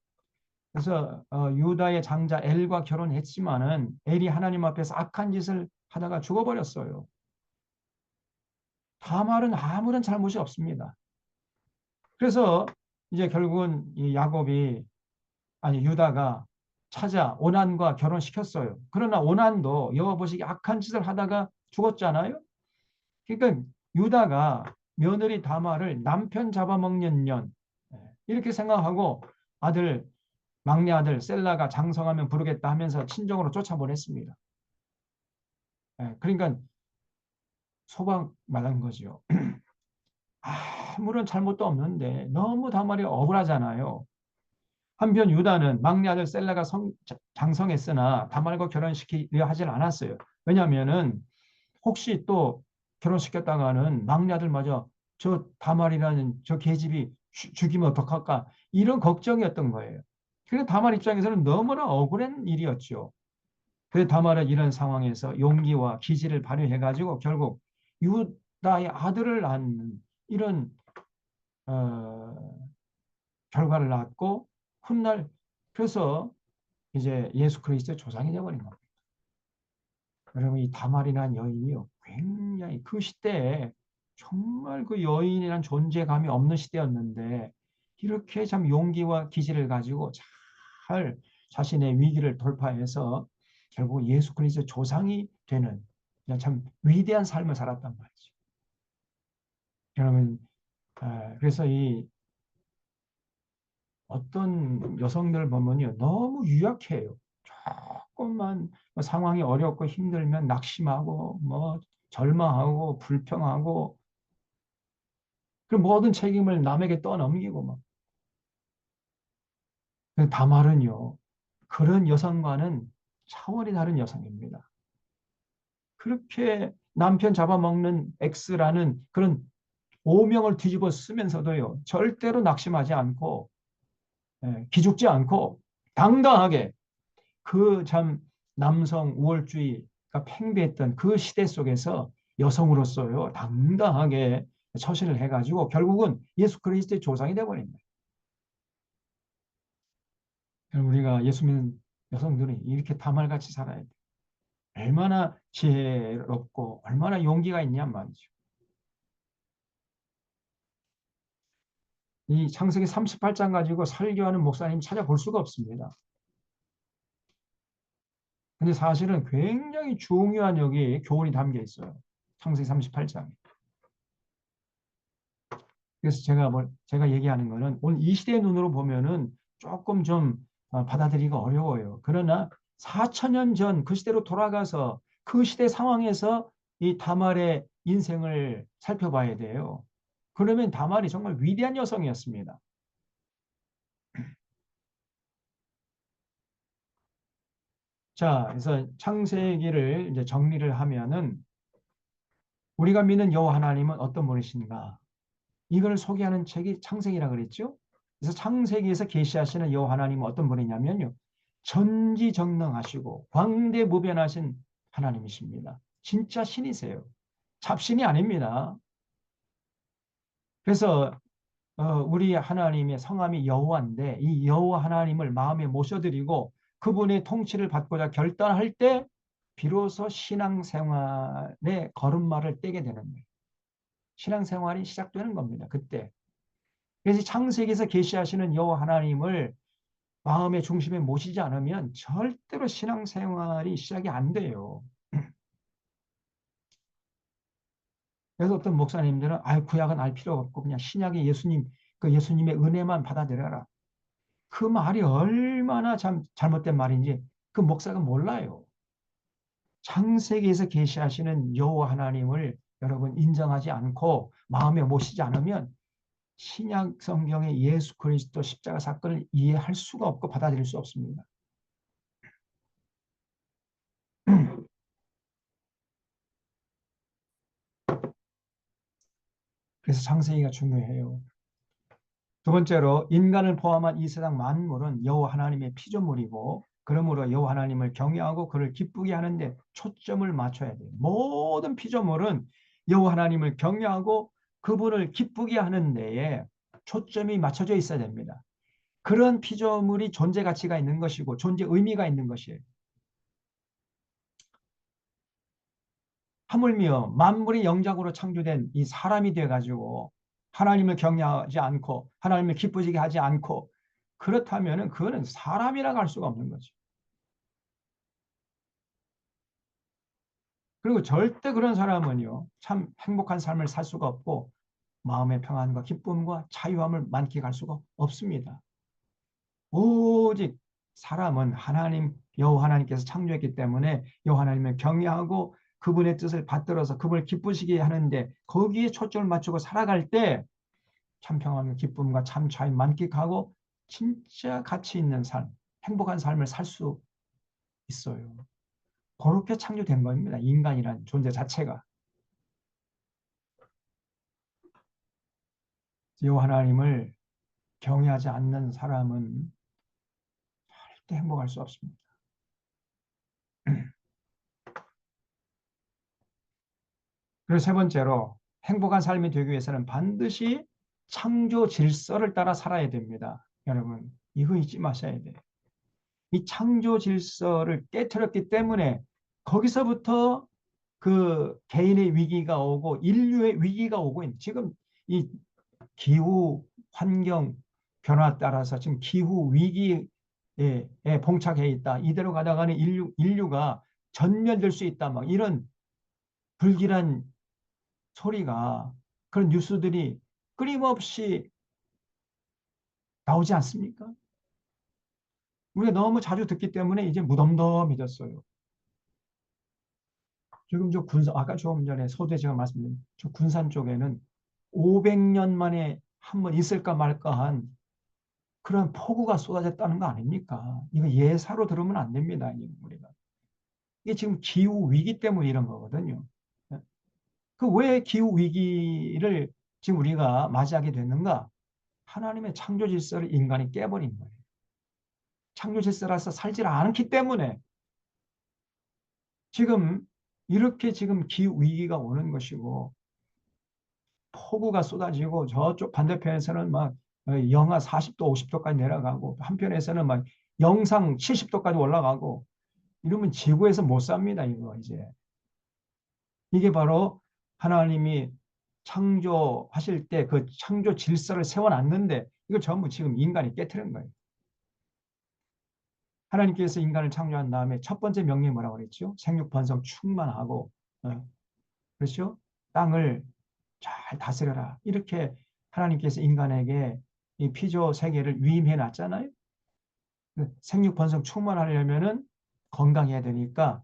그래서 유다의 장자 엘과 결혼했지만은 엘이 하나님 앞에서 악한 짓을 하다가 죽어버렸어요. 다말은 아무런 잘못이 없습니다. 그래서 이제 결국은 이 야곱이 아니 유다가 찾아 오난과 결혼시켰어요. 그러나 오난도 여호와 보시기 악한 짓을 하다가 죽었잖아요. 그러니까 유다가 며느리 다말을 남편 잡아먹는 년 이렇게 생각하고 아들 막내 아들 셀라가 장성하면 부르겠다 하면서 친정으로 쫓아보냈습니다. 그러니까 소방 말한 거죠. 아무런 잘못도 없는데 너무 다말이 억울하잖아요. 한편 유다는 막내 아들 셀라가 장성했으나 다말과 결혼시키려 하질 않았어요. 왜냐하면은 혹시 또 결혼시켰다가는 막내 아들마저 저 다말이라는 저 계집이 죽이면 어떡할까 이런 걱정이었던 거예요. 그래서 다말 입장에서는 너무나 억울한 일이었죠. 그래서 다말은 이런 상황에서 용기와 기지를 발휘해가지고 결국 유다의 아들을 낳는 이런 어, 결과를 낳았고 훗날 그래서 이제 예수 그리스도의 조상이 되어버린 겁니다. 여러분 이 다말이라는 여인이요 굉장히 그 시대에 정말 그 여인이란 존재감이 없는 시대였는데 이렇게 참 용기와 기지를 가지고 잘 자신의 위기를 돌파해서 결국 예수 그리스도 조상이 되는 참 위대한 삶을 살았단 말이죠. 여러분 그래서 이 어떤 여성들 보면요 너무 유약해요. 조금만 상황이 어렵고 힘들면 낙심하고 뭐 절망하고 불평하고 그 모든 책임을 남에게 떠넘기고 막. 다말은요 그런 여성과는 차원이 다른 여성입니다. 그렇게 남편 잡아먹는 X라는 그런 오명을 뒤집어 쓰면서도요 절대로 낙심하지 않고 기죽지 않고 당당하게 그 참 남성 우월주의가 팽배했던 그 시대 속에서 여성으로서요 당당하게 처신을 해가지고 결국은 예수 그리스도의 조상이 되어버린 거예요. 우리가 예수 믿는 여성들이 이렇게 다말같이 살아야 돼. 얼마나 지혜롭고 얼마나 용기가 있냐 말이죠. 이 창세기 38장 가지고 설교하는 목사님 찾아볼 수가 없습니다. 근데 사실은 굉장히 중요한 여기 교훈이 담겨 있어요. 창세기 38장에. 그래서 제가 얘기하는 거는 오늘 이 시대의 눈으로 보면은 조금 좀 받아들이기가 어려워요. 그러나 4천년 전 그 시대로 돌아가서 그 시대 상황에서 이 다말의 인생을 살펴봐야 돼요. 그러면 다말이 정말 위대한 여성이었습니다. 자, 그래서 창세기를 이제 정리를 하면은 우리가 믿는 여호와 하나님은 어떤 분이신가? 이걸 소개하는 책이 창세기라 그랬죠. 그래서 창세기에서 계시하시는 여호와 하나님은 어떤 분이냐면요. 전지전능하시고 광대무변하신 하나님이십니다. 진짜 신이세요. 잡신이 아닙니다. 그래서 우리 하나님의 성함이 여호와인데 이 여호와 하나님을 마음에 모셔드리고 그분의 통치를 받고자 결단할 때 비로소 신앙생활의 걸음마를 떼게 되는 거예요. 신앙생활이 시작되는 겁니다. 그때. 그래서 창세기에서 계시하시는 여호와 하나님을 마음의 중심에 모시지 않으면 절대로 신앙생활이 시작이 안 돼요. 그래서 어떤 목사님들은 구약은 알 필요 없고 그냥 신약의 예수님 그 예수님의 은혜만 받아들여라. 그 말이 얼마나 참 잘못된 말인지 그 목사가 몰라요. 창세기에서 계시하시는 여호와 하나님을 여러분 인정하지 않고 마음에 모시지 않으면 신약 성경의 예수 그리스도 십자가 사건을 이해할 수가 없고 받아들일 수 없습니다. 그래서 창세기가 중요해요. 두 번째로 인간을 포함한 이 세상 만물은 여호와 하나님의 피조물이고 그러므로 여호와 하나님을 경외하고 그를 기쁘게 하는데 초점을 맞춰야 돼요. 모든 피조물은 여호와 하나님을 경외하고 그분을 기쁘게 하는 데에 초점이 맞춰져 있어야 됩니다. 그런 피조물이 존재 가치가 있는 것이고 존재 의미가 있는 것이에요. 하물며 만물이 영장으로 창조된 이 사람이 돼가지고 하나님을 경외하지 않고 하나님을 기쁘시게 하지 않고 그렇다면 그거는 사람이라고 할 수가 없는 거죠. 그리고 절대 그런 사람은요, 참 행복한 삶을 살 수가 없고 마음의 평안과 기쁨과 자유함을 만끽할 수가 없습니다. 오직 사람은 하나님, 여호와 하나님께서 창조했기 때문에 여호와 하나님을 경외하고 그분의 뜻을 받들어서 그분을 기쁘시게 하는데 거기에 초점을 맞추고 살아갈 때 참 평안과 기쁨과 참 자유 만끽하고 진짜 가치 있는 삶, 행복한 삶을 살 수 있어요. 그렇게 창조된 겁니다. 인간이란 존재 자체가. 여호와 하나님을 경외하지 않는 사람은 절대 행복할 수 없습니다. 그리고 세 번째로 행복한 삶이 되기 위해서는 반드시 창조 질서를 따라 살아야 됩니다. 여러분, 이거 잊지 마셔야 돼요. 이 창조 질서를 깨트렸기 때문에 거기서부터 그 개인의 위기가 오고 인류의 위기가 오고 있는 지금 이 기후 환경 변화 따라서 지금 기후 위기에 봉착해 있다. 이대로 가다가는 인류가 전멸될 수 있다. 막 이런 불길한 소리가 그런 뉴스들이 끊임없이 나오지 않습니까? 우리가 너무 자주 듣기 때문에 이제 무덤덤해졌어요. 지금 저 군산, 아까 조금 전에 서두에 제가 말씀드린 저 군산 쪽에는 500년 만에 한 번 있을까 말까 한 그런 폭우가 쏟아졌다는 거 아닙니까? 이거 예사로 들으면 안 됩니다. 우리가. 이게 지금 기후 위기 때문에 이런 거거든요. 그 왜 기후 위기를 지금 우리가 맞이하게 됐는가? 하나님의 창조 질서를 인간이 깨버린 거예요. 창조 질서라서 살지 않기 때문에 지금 이렇게 지금 기후 위기가 오는 것이고 폭우가 쏟아지고 저쪽 반대편에서는 막 영하 40도, 50도까지 내려가고 한편에서는 막 영상 70도까지 올라가고 이러면 지구에서 못 삽니다, 이거 이제. 이게 바로 하나님이 창조하실 때 그 창조 질서를 세워놨는데 이걸 전부 지금 인간이 깨트린 거예요. 하나님께서 인간을 창조한 다음에 첫 번째 명령이 뭐라고 그랬죠? 생육 번성 충만하고 그렇죠? 땅을 잘 다스려라. 이렇게 하나님께서 인간에게 이 피조 세계를 위임해 놨잖아요. 생육 번성 충만하려면은 건강해야 되니까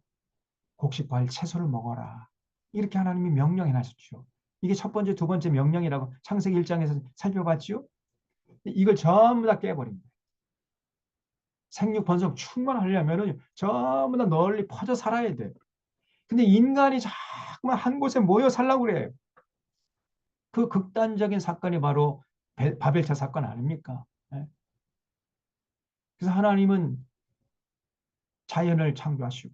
곡식 과일 채소를 먹어라. 이렇게 하나님이 명령해 놨었죠. 이게 첫 번째, 두 번째 명령이라고 창세기 1장에서 살펴봤죠. 이걸 전부 다 깨버린 거예요. 생육 번성 충만하려면은 전부 다 널리 퍼져 살아야 돼요. 근데 인간이 자꾸만 한 곳에 모여 살라고 그래요. 그 극단적인 사건이 바로 바벨탑 사건 아닙니까? 예? 그래서 하나님은 자연을 창조하시고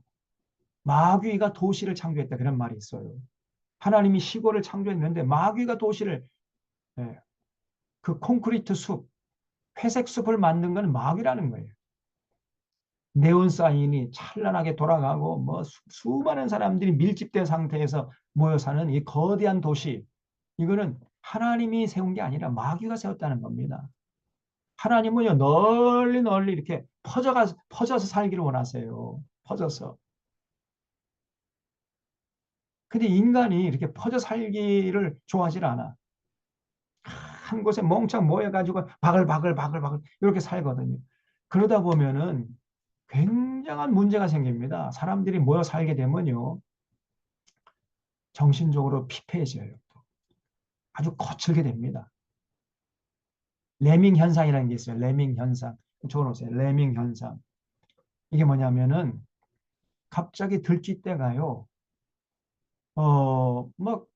마귀가 도시를 창조했다 그런 말이 있어요. 하나님이 시골을 창조했는데 마귀가 도시를 예, 그 콘크리트 숲, 회색 숲을 만든 건 마귀라는 거예요. 네온 사인이 찬란하게 돌아가고 뭐 수많은 사람들이 밀집된 상태에서 모여 사는 이 거대한 도시 이거는 하나님이 세운 게 아니라 마귀가 세웠다는 겁니다. 하나님은요 널리 널리 이렇게 퍼져서 살기를 원하세요. 퍼져서. 근데 인간이 이렇게 퍼져 살기를 좋아하질 않아. 한 곳에 멍청 모여가지고 바글바글 이렇게 살거든요. 그러다 보면은 굉장한 문제가 생깁니다. 사람들이 모여 살게 되면요. 정신적으로 피폐해져요. 아주 거칠게 됩니다. 레밍 현상이라는 게 있어요. 레밍 현상. 적어놓으세요. 레밍 현상. 이게 뭐냐면은 갑자기 들쥐떼가요. 막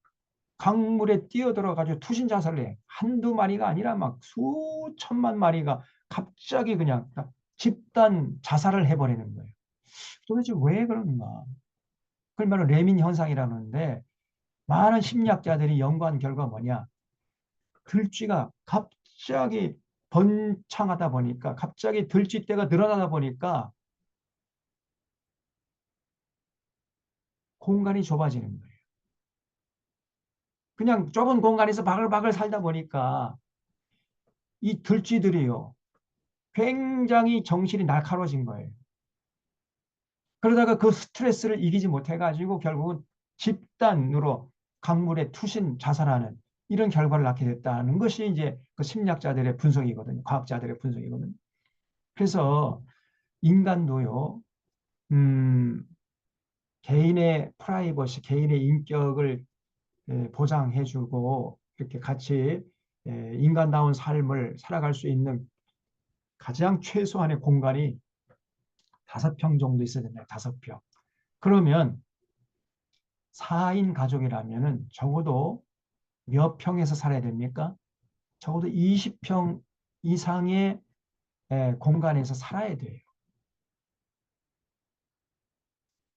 강물에 뛰어들어가지고 투신 자살을 해. 한두 마리가 아니라 막 수천만 마리가 갑자기 그냥 집단 자살을 해버리는 거예요. 도대체 왜 그런가? 그걸 말로 레민 현상이라는데 많은 심리학자들이 연구한 결과 뭐냐? 들쥐가 갑자기 번창하다 보니까 갑자기 들쥐떼가 늘어나다 보니까 공간이 좁아지는 거예요. 그냥 좁은 공간에서 바글바글 살다 보니까 이 들쥐들이요. 굉장히 정신이 날카로워진 거예요. 그러다가 그 스트레스를 이기지 못해가지고 결국은 집단으로 강물에 투신 자살하는 이런 결과를 낳게 됐다는 것이 이제 그 심리학자들의 분석이거든요. 과학자들의 분석이거든요. 그래서 인간도요, 음, 개인의 프라이버시, 개인의 인격을 보장해주고 이렇게 같이 인간다운 삶을 살아갈 수 있는 가장 최소한의 공간이 5평 정도 있어야 된다. 5평. 그러면 4인 가족이라면은 적어도 몇 평에서 살아야 됩니까? 적어도 20평 이상의 공간에서 살아야 돼요.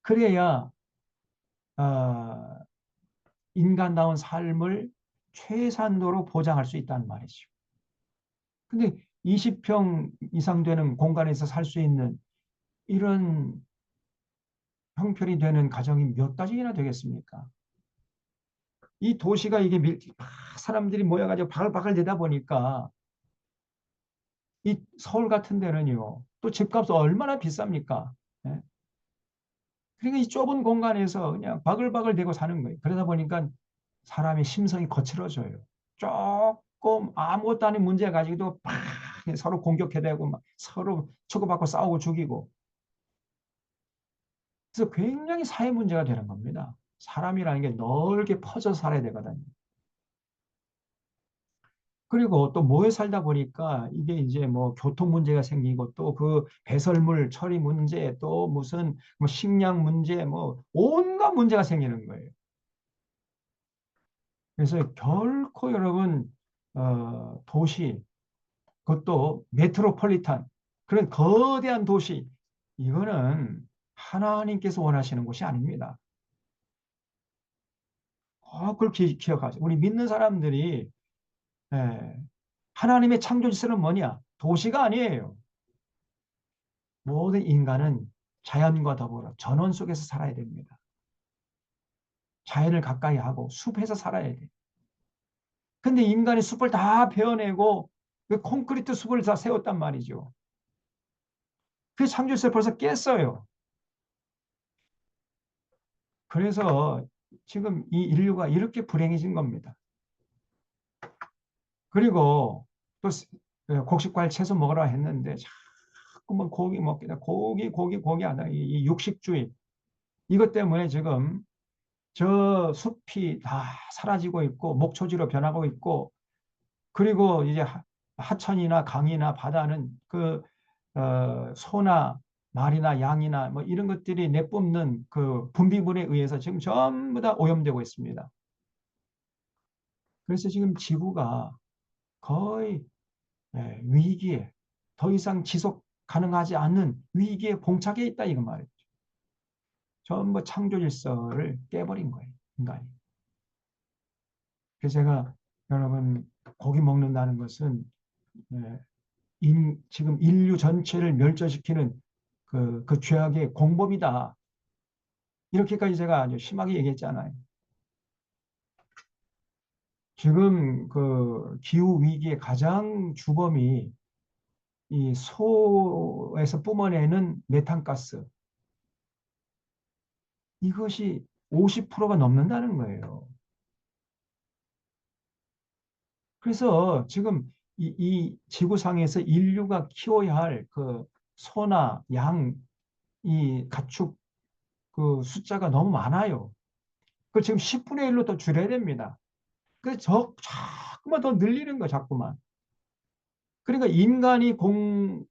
그래야 어, 인간다운 삶을 최소한도로 보장할 수 있다는 말이죠. 근데 20평 이상 되는 공간에서 살 수 있는 이런 형편이 되는 가정이 몇 가정이나 되겠습니까? 이 도시가 이게 사람들이 모여가지고 바글바글 되다 보니까 이 서울 같은 데는요, 또 집값이 얼마나 비쌉니까? 예? 그러니까 이 좁은 공간에서 그냥 바글바글 대고 사는 거예요. 그러다 보니까 사람의 심성이 거칠어져요. 조금 아무것도 아닌 문제 가지고도 막 서로 공격해대고 막 서로 치고받고 싸우고 죽이고. 그래서 굉장히 사회 문제가 되는 겁니다. 사람이라는 게 넓게 퍼져 살아야 되거든요. 그리고 또 모여 살다 보니까 이게 이제 뭐 교통 문제가 생기고 또 그 배설물 처리 문제 또 무슨 뭐 식량 문제 뭐 온갖 문제가 생기는 거예요. 그래서 결코 여러분 도시 그것도 메트로폴리탄 그런 거대한 도시 이거는 하나님께서 원하시는 곳이 아닙니다. 그걸 기억하죠. 우리 믿는 사람들이 예, 하나님의 창조 질서는 뭐냐? 도시가 아니에요. 모든 인간은 자연과 더불어 전원 속에서 살아야 됩니다. 자연을 가까이 하고 숲에서 살아야 돼. 근데 인간이 숲을 다 베어내고 그 콘크리트 숲을 다 세웠단 말이죠. 그 창조에서 벌써 깼어요. 그래서 지금 이 인류가 이렇게 불행해진 겁니다. 그리고 또 곡식과일 채소 먹으라 했는데 자꾸만 고기 먹기다. 고기 하다. 이 육식주의. 이것 때문에 지금 저 숲이 다 사라지고 있고 목초지로 변하고 있고 그리고 이제 하천이나 강이나 바다는 그 소나 말이나 양이나 뭐 이런 것들이 내뿜는 그 분비물에 의해서 지금 전부 다 오염되고 있습니다. 그래서 지금 지구가 거의 위기에 더 이상 지속 가능하지 않는 위기에 봉착해 있다 이거 말이죠. 전부 창조 질서를 깨버린 거예요, 인간이. 그래서 제가 여러분 고기 먹는다는 것은 예, 지금 인류 전체를 멸절시키는 그 죄악의 공범이다. 이렇게까지 제가 아주 심하게 얘기했잖아요. 지금 그 기후 위기의 가장 주범이 이 소에서 뿜어내는 메탄가스. 이것이 50%가 넘는다는 거예요. 그래서 지금 이 지구상에서 인류가 키워야 할 그 소나 양, 이 가축 그 숫자가 너무 많아요. 그 지금 10분의 1로 더 줄여야 됩니다. 그래서 자꾸만 더 늘리는 거 자꾸만. 그러니까 인간이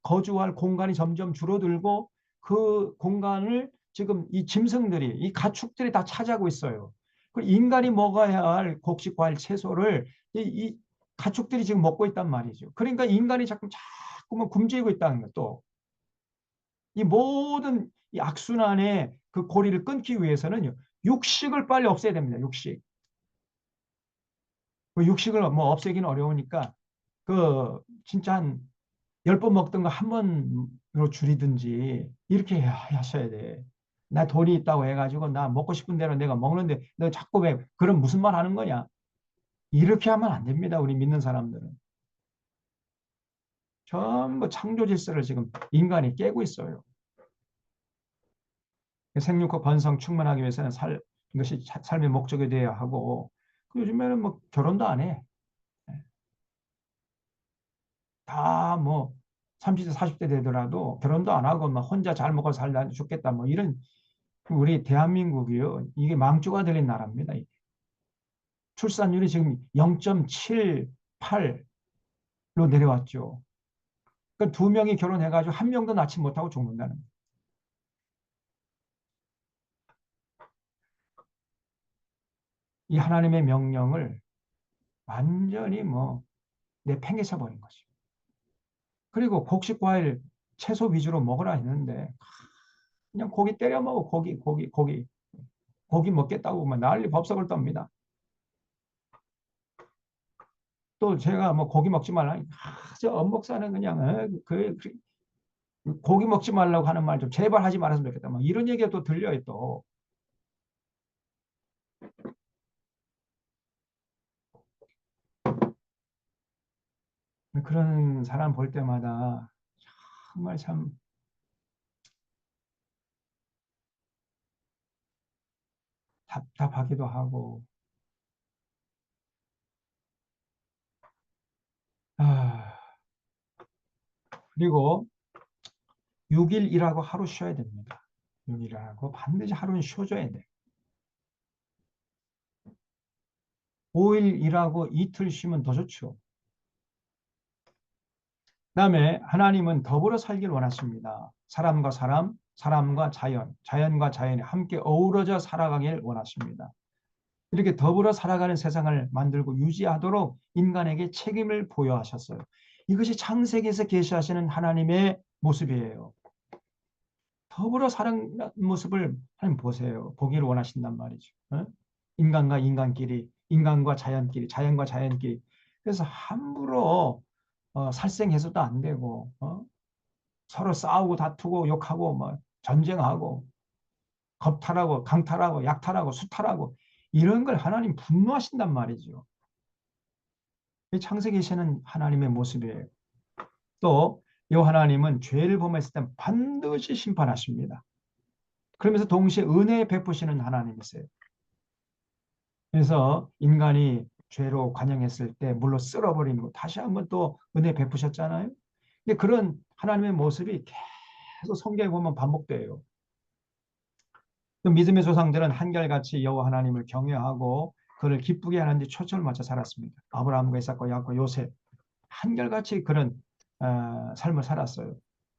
거주할 공간이 점점 줄어들고 그 공간을 지금 이 짐승들이, 이 가축들이 다 차지하고 있어요. 그리고 인간이 먹어야 할 곡식, 과일, 채소를 이 가축들이 지금 먹고 있단 말이죠. 그러니까 인간이 자꾸만 굶주리고 있다는 것. 또 이 모든 이 악순환의 그 고리를 끊기 위해서는요, 육식을 빨리 없애야 됩니다. 육식. 그 육식을 뭐 없애기는 어려우니까 그 진짜 한 10번 먹던 거 한 번으로 줄이든지 이렇게 하셔야 돼. 나 돈이 있다고 해가지고 나 먹고 싶은 대로 내가 먹는데 너 자꾸 왜 그런 무슨 말 하는 거냐? 이렇게 하면 안 됩니다. 우리 믿는 사람들은. 전부 창조 질서를 지금 인간이 깨고 있어요. 생육과 번성 충만하기 위해서는 이것이 삶의 목적이 되어야 하고, 그 요즘에는 뭐 결혼도 안 해. 다 뭐 30대, 40대 되더라도 결혼도 안 하고 막 혼자 잘 먹고 살다 죽겠다 뭐 이런, 우리 대한민국이요. 이게 망조가 들린 나라입니다. 출산율이 지금 0.78로 내려왔죠. 그러니까 두 명이 결혼해가지고 한 명도 낳지 못하고 죽는다는 거예요. 이 하나님의 명령을 완전히 뭐 내팽개쳐 버린 거죠. 그리고 곡식, 과일, 채소 위주로 먹으라 했는데 그냥 고기 때려 먹어. 고기 먹겠다고 막 난리 법석을 떱니다. 또 제가 뭐 고기 먹지 말라. 저 엄목사는 그냥 고기 먹지 말라고 하는 말 좀 제발 하지 말았으면 좋겠다. 뭐 이런 얘기가 또 들려요 또. 그런 사람 볼 때마다 정말 참 답답하기도 하고. 아, 그리고 6일 일하고 하루 쉬어야 됩니다. 6일 일하고 반드시 하루는 쉬어줘야 돼. 5일 일하고 이틀 쉬면 더 좋죠. 그다음에 하나님은 더불어 살길 원하십니다. 사람과 사람, 사람과 자연, 자연과 자연이 함께 어우러져 살아가길 원하십니다. 이렇게 더불어 살아가는 세상을 만들고 유지하도록 인간에게 책임을 부여하셨어요. 이것이 창세기에서 계시하시는 하나님의 모습이에요. 더불어 사는 모습을 하나님 보세요. 보기를 원하신단 말이죠. 어? 인간과 인간끼리, 인간과 자연끼리, 자연과 자연끼리. 그래서 함부로 살생해서도 안 되고, 서로 싸우고 다투고 욕하고 뭐 전쟁하고 겁탈하고 강탈하고 약탈하고 수탈하고 이런 걸 하나님 분노하신단 말이죠. 이 창세기에 는 하나님의 모습이에요. 또 이 하나님은 죄를 범했을 때 반드시 심판하십니다. 그러면서 동시에 은혜 베푸시는 하나님이세요. 그래서 인간이 죄로 관영했을 때 물로 쓸어버리는 거 다시 한번 또 은혜 베푸셨잖아요. 근데 그런 하나님의 모습이 계속 성경에 보면 반복돼요. 또 믿음의 조상들은 한결같이 여호와 하나님을 경외하고 그를 기쁘게 하는 데 초점을 맞춰 살았습니다. 아브라함과 이삭과 야곱, 요셉 한결같이 그런 삶을 살았어요.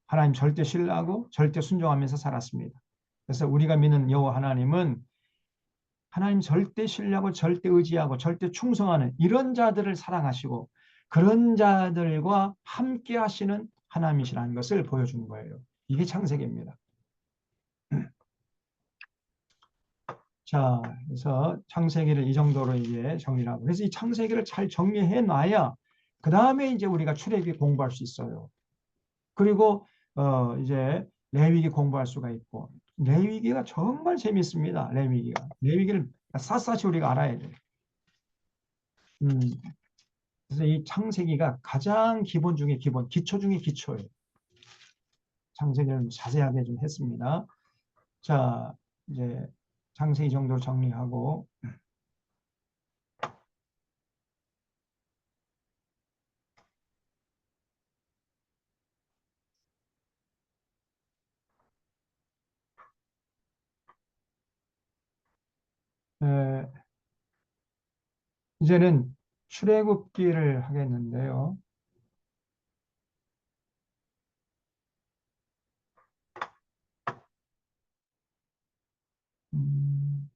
하나님 절대 신뢰하고 절대 순종하면서 살았습니다. 그래서 우리가 믿는 여호와 하나님은 하나님 절대 신뢰하고 절대 의지하고 절대 충성하는 이런 자들을 사랑하시고 그런 자들과 함께 하시는 하나님이시라는 것을 보여주는 거예요. 이게 창세기입니다. 자, 그래서 창세기를 이 정도로 이제 정리를 하고, 그래서 이 창세기를 잘 정리해 놔야 그 다음에 이제 우리가 출애굽기 공부할 수 있어요. 그리고 이제 레위기 공부할 수가 있고, 레위기가 정말 재밌습니다. 레위기를 샅샅이 우리가 알아야 돼요. 음, 그래서 이 창세기가 가장 기본 중에 기본, 기초 중에 기초예요. 창세기를 자세하게 좀 했습니다. 자, 이제 창세기 정도 정리하고, 에, 이제는 출애굽기를 하겠는데요. 음,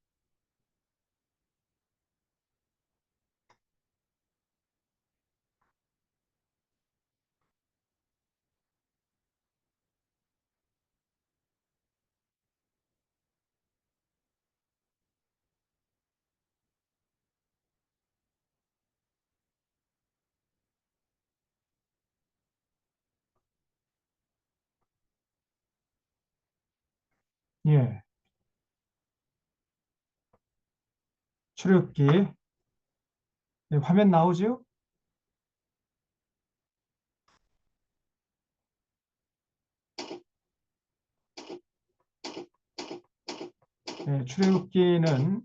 예, 출애굽기. 예, 화면 나오죠? 예, 출애굽기는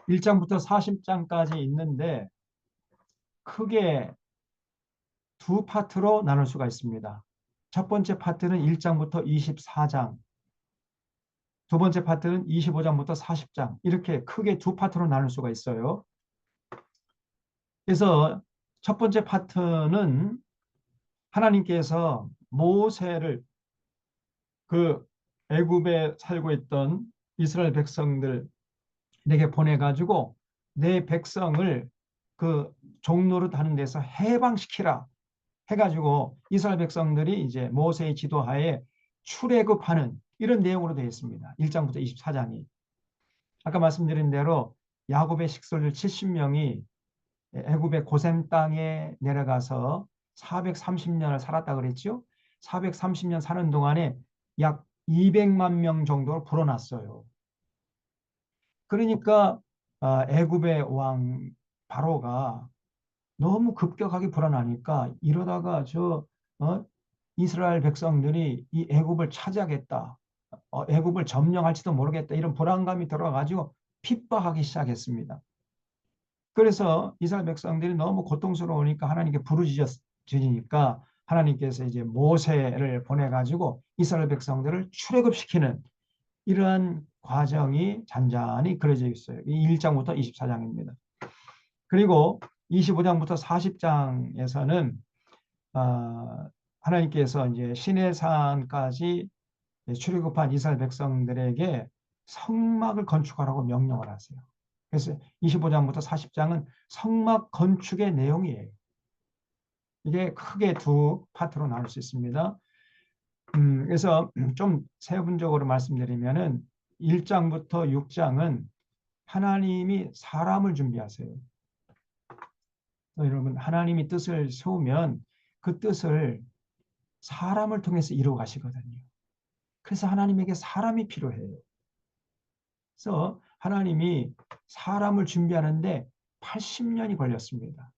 1장부터 40장까지 있는데 크게 두 파트로 나눌 수가 있습니다. 첫 번째 파트는 1장부터 24장, 두 번째 파트는 25장부터 40장, 이렇게 크게 두 파트로 나눌 수가 있어요. 그래서 첫 번째 파트는 하나님께서 모세를 그 애굽에 살고 있던 이스라엘 백성들 내게 보내가지고 내 백성을 그 종노릇 하는 데서 해방시키라 해가지고 이스라엘 백성들이 이제 모세의 지도하에 출애굽하는 이런 내용으로 되어 있습니다. 1장부터 24장이. 아까 말씀드린 대로 야곱의 식솔들 70명이 애굽의 고센 땅에 내려가서 430년을 살았다 그랬죠. 430년 사는 동안에 약 200만 명 정도로 불어났어요. 그러니까 애굽의 왕 바로가 너무 급격하게 불어나니까 이러다가 어, 이스라엘 백성들이 이 애굽을 차지하겠다, 애굽을 점령할지도 모르겠다 이런 불안감이 들어가지고 핍박하기 시작했습니다. 그래서 이스라엘 백성들이 너무 고통스러우니까 하나님께 부르짖으니까 하나님께서 이제 모세를 보내가지고 이스라엘 백성들을 출애굽시키는 이러한 과정이 잔잔히 그려져 있어요. 이 1장부터 24장입니다. 그리고 25장부터 40장에서는 하나님께서 이제 시내산까지 출애굽한 이스라엘 백성들에게 성막을 건축하라고 명령을 하세요. 그래서 25장부터 40장은 성막 건축의 내용이에요. 이게 크게 두 파트로 나눌 수 있습니다. 그래서 좀 세분적으로 말씀드리면은 1장부터 6장은 하나님이 사람을 준비하세요. 여러분, 하나님이 뜻을 세우면 그 뜻을 사람을 통해서 이루어 가시거든요. 그래서 하나님에게 사람이 필요해요. 그래서 하나님이 사람을 준비하는데 80년이 걸렸습니다.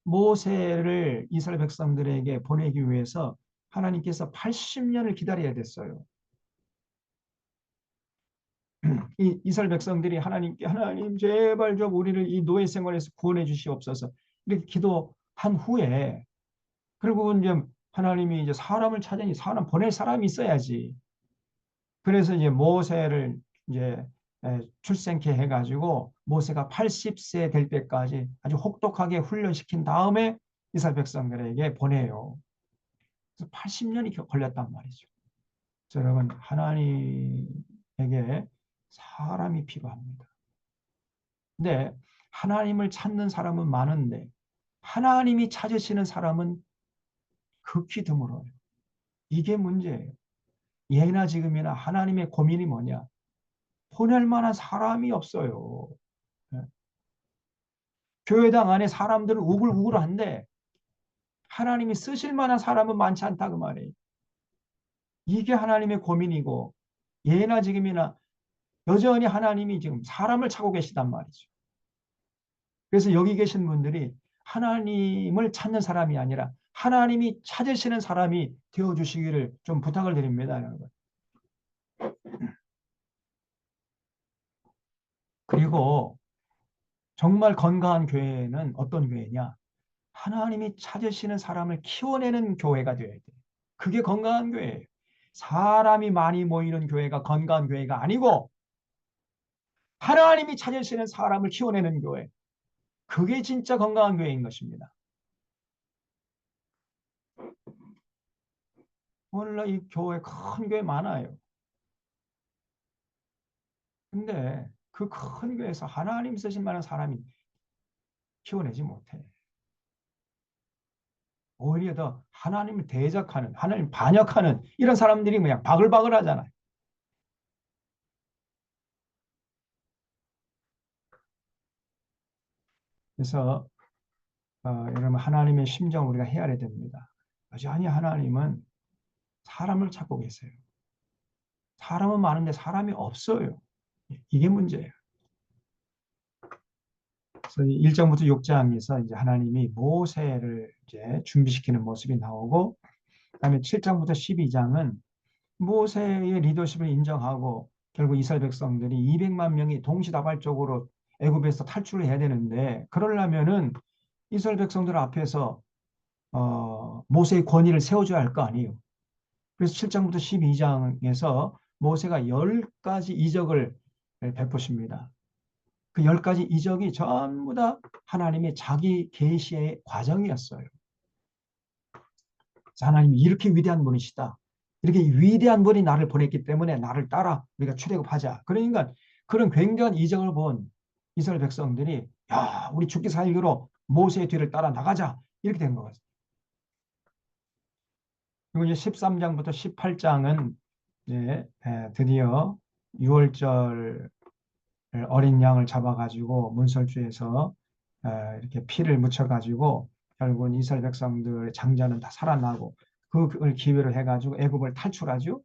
모세를 이스라엘 백성들에게 보내기 위해서 하나님께서 80년을 기다려야 됐어요. 이 이스라엘 백성들이 하나님께 하나님 제발 좀 우리를 이 노예 생활에서 구원해 주시옵소서 이렇게 기도한 후에 결국은 이제 하나님이 이제 사람을 찾으니 사람 보낼 사람이 있어야지. 그래서 이제 모세를 이제 출생케 해가지고 모세가 80세 될 때까지 아주 혹독하게 훈련시킨 다음에 이스라엘 백성들에게 보내요. 그래서 80년이 걸렸단 말이죠. 그래서 여러분 하나님에게 사람이 필요합니다. 근데 하나님을 찾는 사람은 많은데 하나님이 찾으시는 사람은 극히 드물어요. 이게 문제예요. 예나 지금이나 하나님의 고민이 뭐냐? 보낼 만한 사람이 없어요. 네. 교회당 안에 사람들은 우글우글한데 하나님이 쓰실 만한 사람은 많지 않다 그 말이에요. 이게 하나님의 고민이고 예나 지금이나 여전히 하나님이 지금 사람을 찾고 계시단 말이죠. 그래서 여기 계신 분들이 하나님을 찾는 사람이 아니라 하나님이 찾으시는 사람이 되어주시기를 좀 부탁을 드립니다, 여러분. 그리고 정말 건강한 교회는 어떤 교회냐? 하나님이 찾으시는 사람을 키워내는 교회가 되어야 돼요. 그게 건강한 교회예요. 사람이 많이 모이는 교회가 건강한 교회가 아니고 하나님이 찾으시는 사람을 키워내는 교회. 그게 진짜 건강한 교회인 것입니다. 오늘날 이 교회 큰 교회 많아요. 근데 그 큰 교회에서 하나님 쓰신 만한 사람이 키워내지 못해. 오히려 더 하나님을 대적하는, 하나님 반역하는 이런 사람들이 그냥 바글바글 하잖아요. 그래서 여러분 하나님의 심정을 우리가 헤아려야 됩니다. 여전히 하나님은 사람을 찾고 계세요. 사람은 많은데 사람이 없어요. 이게 문제예요. 그래서 1장부터 6장에서 이제 하나님이 모세를 이제 준비시키는 모습이 나오고, 그다음에 7장부터 12장은 모세의 리더십을 인정하고 결국 이스라엘 백성들이 200만 명이 동시다발적으로 애굽에서 탈출을 해야 되는데, 그러려면은 이스라엘 백성들 앞에서 모세의 권위를 세워줘야 할 거 아니에요. 그래서 7장부터 12장에서 모세가 10가지 이적을 베푸십니다. 그 10가지 이적이 전부 다 하나님의 자기 계시의 과정이었어요. 하나님이 이렇게 위대한 분이시다. 이렇게 위대한 분이 나를 보냈기 때문에 나를 따라 우리가 출애굽하자. 그러니까 그런 굉장한 이적을 본 이스라엘 백성들이, 야, 우리 죽기 살기로 모세의 뒤를 따라 나가자. 이렇게 된 거거든요. 그리고 이제 13장부터 18장은 이제 드디어 6월절 어린 양을 잡아가지고 문설주에서 이렇게 피를 묻혀가지고 결국은 이스라엘 백성들의 장자는 다 살아나고, 그걸 기회로 해가지고 애굽을 탈출하죠.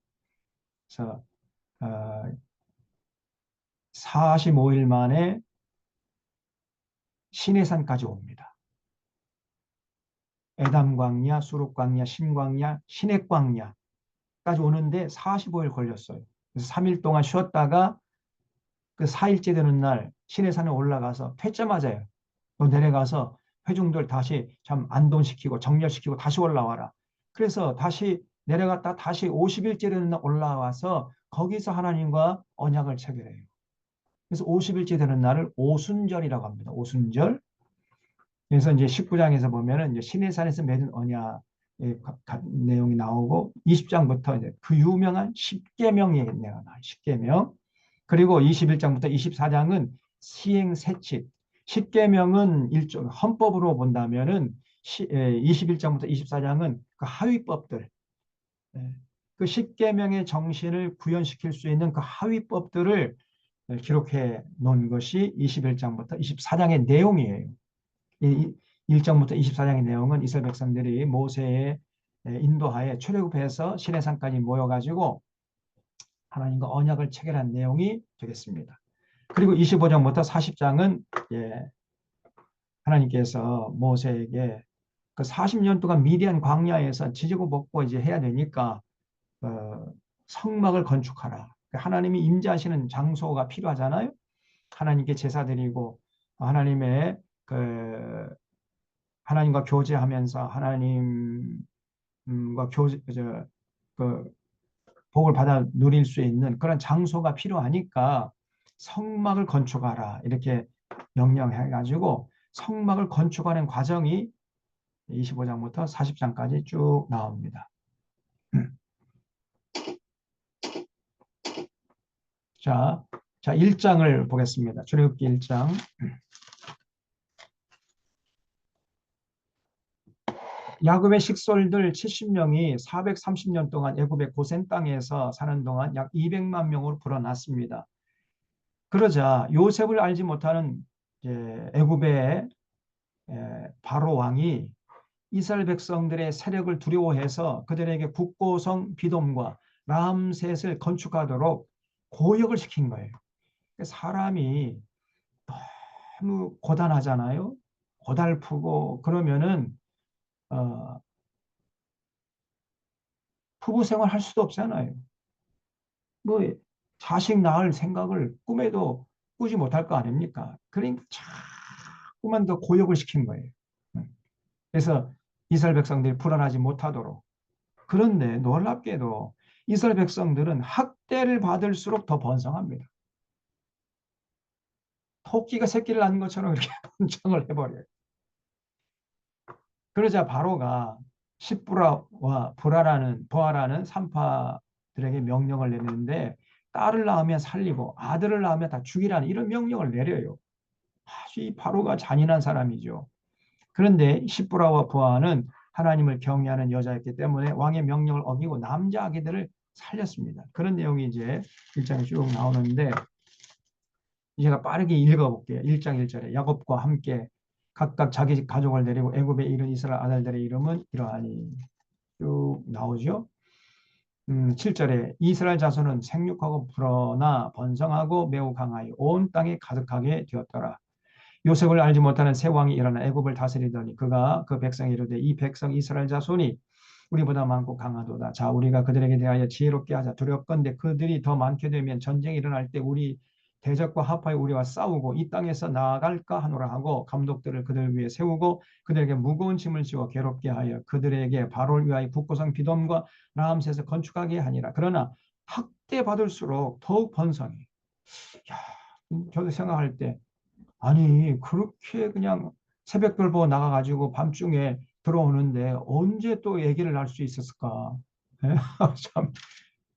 그래서 45일 만에 시내산까지 옵니다. 에담 광야, 수룹 광야, 신 광야, 시내 광야까지 오는데 45일 걸렸어요. 그래서 3일 동안 쉬었다가 그 4일째 되는 날 시내산에 올라가서 퇴짜 맞아요. 너 내려가서 회중들 다시 참 안동시키고 정렬시키고 다시 올라와라. 그래서 다시 내려갔다 다시 50일째 되는 날 올라와서 거기서 하나님과 언약을 체결해요. 그래서 50일째 되는 날을 오순절이라고 합니다. 오순절. 그래서 이제 19장에서 보면은 이제 시내산에서 맺은 언약의 내용이 나오고, 20장부터 이제 그 유명한 십계명 얘기가 나와요. 십계명. 그리고 21장부터 24장은 시행 세칙. 십계명은 일종 헌법으로 본다면은 21장부터 24장은 그 하위법들. 그 십계명의 정신을 구현시킬 수 있는 그 하위법들을 기록해 놓은 것이 21장부터 24장의 내용이에요. 1장부터 24장의 내용은 이스라엘 백성들이 모세의 인도하에 출애굽해서 시내산까지 모여가지고 하나님과 언약을 체결한 내용이 되겠습니다. 그리고 25장부터 40장은 하나님께서 모세에게 그 40년 동안 미디안 광야에서 지지고 볶고 이제 해야 되니까 성막을 건축하라. 하나님이 임재하시는 장소가 필요하잖아요. 하나님께 제사 드리고 하나님의 하나님과 교제하면서 하나님과 그 복을 받아 누릴 수 있는 그런 장소가 필요하니까 성막을 건축하라 이렇게 명령해가지고 성막을 건축하는 과정이 25장부터 40장까지 쭉 나옵니다. 자, 1장을 보겠습니다. 출애굽기 1장. 야곱의 식솔들 70명이 430년 동안 애굽의 고센 땅에서 사는 동안 약 200만 명으로 불어났습니다. 그러자 요셉을 알지 못하는 애굽의 바로 왕이 이스라엘 백성들의 세력을 두려워해서 그들에게 국고성 비돔과 람셋을 건축하도록 고역을 시킨 거예요. 사람이 너무 고단하잖아요. 고달프고 그러면은 부부 생활 할 수도 없잖아요. 뭐 자식 낳을 생각을 꿈에도 꾸지 못할 거 아닙니까? 그러니까 자꾸만 더 고역을 시킨 거예요. 그래서 이스라엘 백성들이 불안하지 못하도록. 그런데 놀랍게도 이스라엘 백성들은 학대를 받을수록 더 번성합니다. 토끼가 새끼를 낳는 것처럼 이렇게 번성을 해버려요. 그러자 바로가 십부라와 부하라는 산파들에게 명령을 내리는데, 딸을 낳으면 살리고 아들을 낳으면 다 죽이라는 이런 명령을 내려요. 아주 이 바로가 잔인한 사람이죠. 그런데 십부라와 부하는 하나님을 경외하는 여자였기 때문에 왕의 명령을 어기고 남자 아기들을 살렸습니다. 그런 내용이 이제 1장에 쭉 나오는데, 제가 빠르게 읽어볼게요. 1장 1절에 야곱과 함께 각각 자기 가족을 데리고 애굽에 이른 이스라엘 아들들의 이름은 이러하니 쭉 나오죠. 7절에 이스라엘 자손은 생육하고 불어나 번성하고 매우 강하여 온 땅에 가득하게 되었더라. 요셉을 알지 못하는 새 왕이 일어나 애굽을 다스리더니 그가 그 백성에 이르되 이 백성 이스라엘 자손이 우리보다 많고 강하도다. 자, 우리가 그들에게 대하여 지혜롭게 하자. 두렵건대 그들이 더 많게 되면 전쟁이 일어날 때 우리 대적과 합하여 우리와 싸우고 이 땅에서 나아갈까 하노라 하고 감독들을 그들 위에 세우고 그들에게 무거운 짐을 지워 괴롭게 하여 그들에게 바로를 위하여 북고성 비돔과 라암셋을 건축하게 하니라. 그러나 학대받을수록 더욱 번성해. 야, 저도 생각할 때 아니 그렇게 그냥 새벽별 보고 나가가지고 밤중에 들어오는데 언제 또 얘기를 할 수 있었을까? 예? 참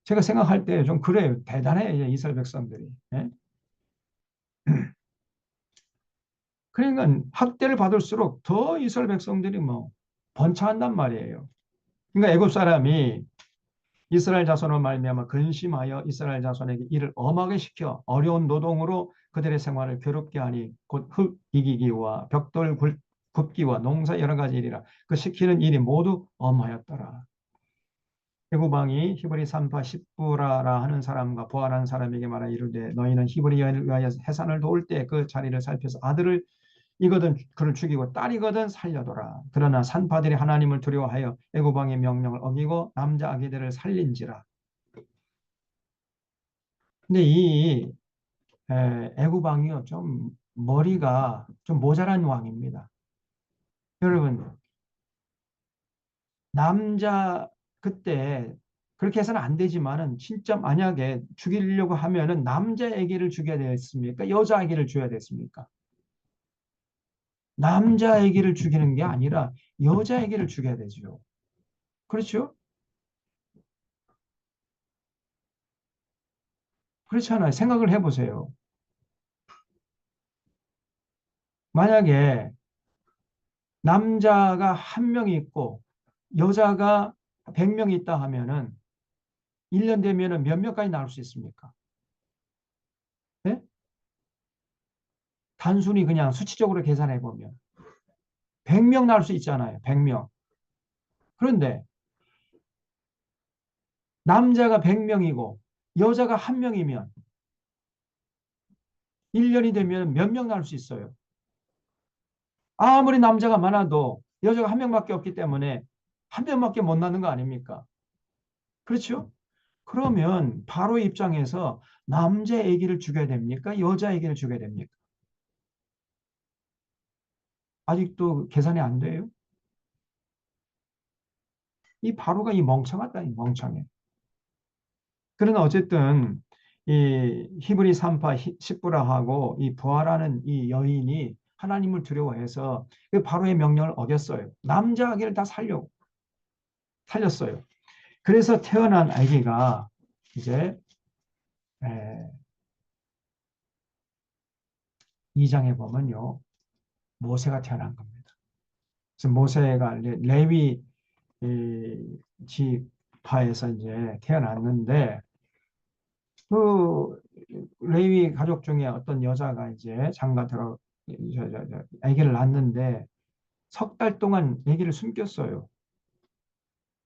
제가 생각할 때 좀 그래요. 대단해 이스라엘 백성들이. 예? 그러니까 학대를 받을수록 더 이스라엘 백성들이 뭐 번창한단 말이에요. 그러니까 애굽 사람이 이스라엘 자손을 말미암아 근심하여 이스라엘 자손에게 이를 엄하게 시켜 어려운 노동으로 그들의 생활을 괴롭게 하니 곧 흙 이기기와 벽돌 굽기와 농사 여러 가지 일이라 그 시키는 일이 모두 엄하였더라. 애굽 왕이 히브리 산파 십부라라 하는 사람과 부하라는 사람에게 말하 이르되 너희는 히브리 여인을 위하여 해산을 도울 때 그 자리를 살펴서 아들을 이거든 그를 죽이고 딸이거든 살려둬라. 그러나 산파들이 하나님을 두려워하여 애굽 왕의 명령을 어기고 남자 아기들을 살린지라. 근데 이 애굽 왕이요 좀 머리가 좀 모자란 왕입니다. 여러분 남자 그때 그렇게 해서는 안 되지만은 진짜 만약에 죽이려고 하면은 남자 아기를 죽여야 되겠습니까? 여자 아기를 줘야 됐습니까? 남자 아기를 죽이는 게 아니라 여자 아기를 죽여야 되죠. 그렇죠? 그렇잖아요. 생각을 해보세요. 만약에 남자가 한 명이 있고 여자가 100명이 있다 하면은 1년 되면은 몇 명까지 나올 수 있습니까? 네? 단순히 그냥 수치적으로 계산해 보면 100명 나올 수 있잖아요. 100명. 그런데 남자가 100명이고 여자가 한 명이면 1년이 되면 몇 명 나올 수 있어요? 아무리 남자가 많아도 여자가 한 명밖에 없기 때문에 한 명밖에 못 낳는 거 아닙니까? 그렇죠? 그러면 바로 입장에서 남자 아기를 죽여야 됩니까? 여자 아기를 죽여야 됩니까? 아직도 계산이 안 돼요? 이 바로가 이 멍청하다, 이 멍청해. 그러나 어쨌든 이 히브리 산파 십부라하고 이 부하라는 이 여인이 하나님을 두려워해서 그 바로의 명령을 어겼어요. 남자 아기를 다 살렸어요. 그래서 태어난 아기가 이제 2장에 보면요. 모세가 태어난 겁니다. 그래서 모세가 레위 지파에서 이제 태어났는데 그 레위 가족 중에 어떤 여자가 이제 장가 들어 아기를 낳는데 석 달 동안 아기를 숨겼어요.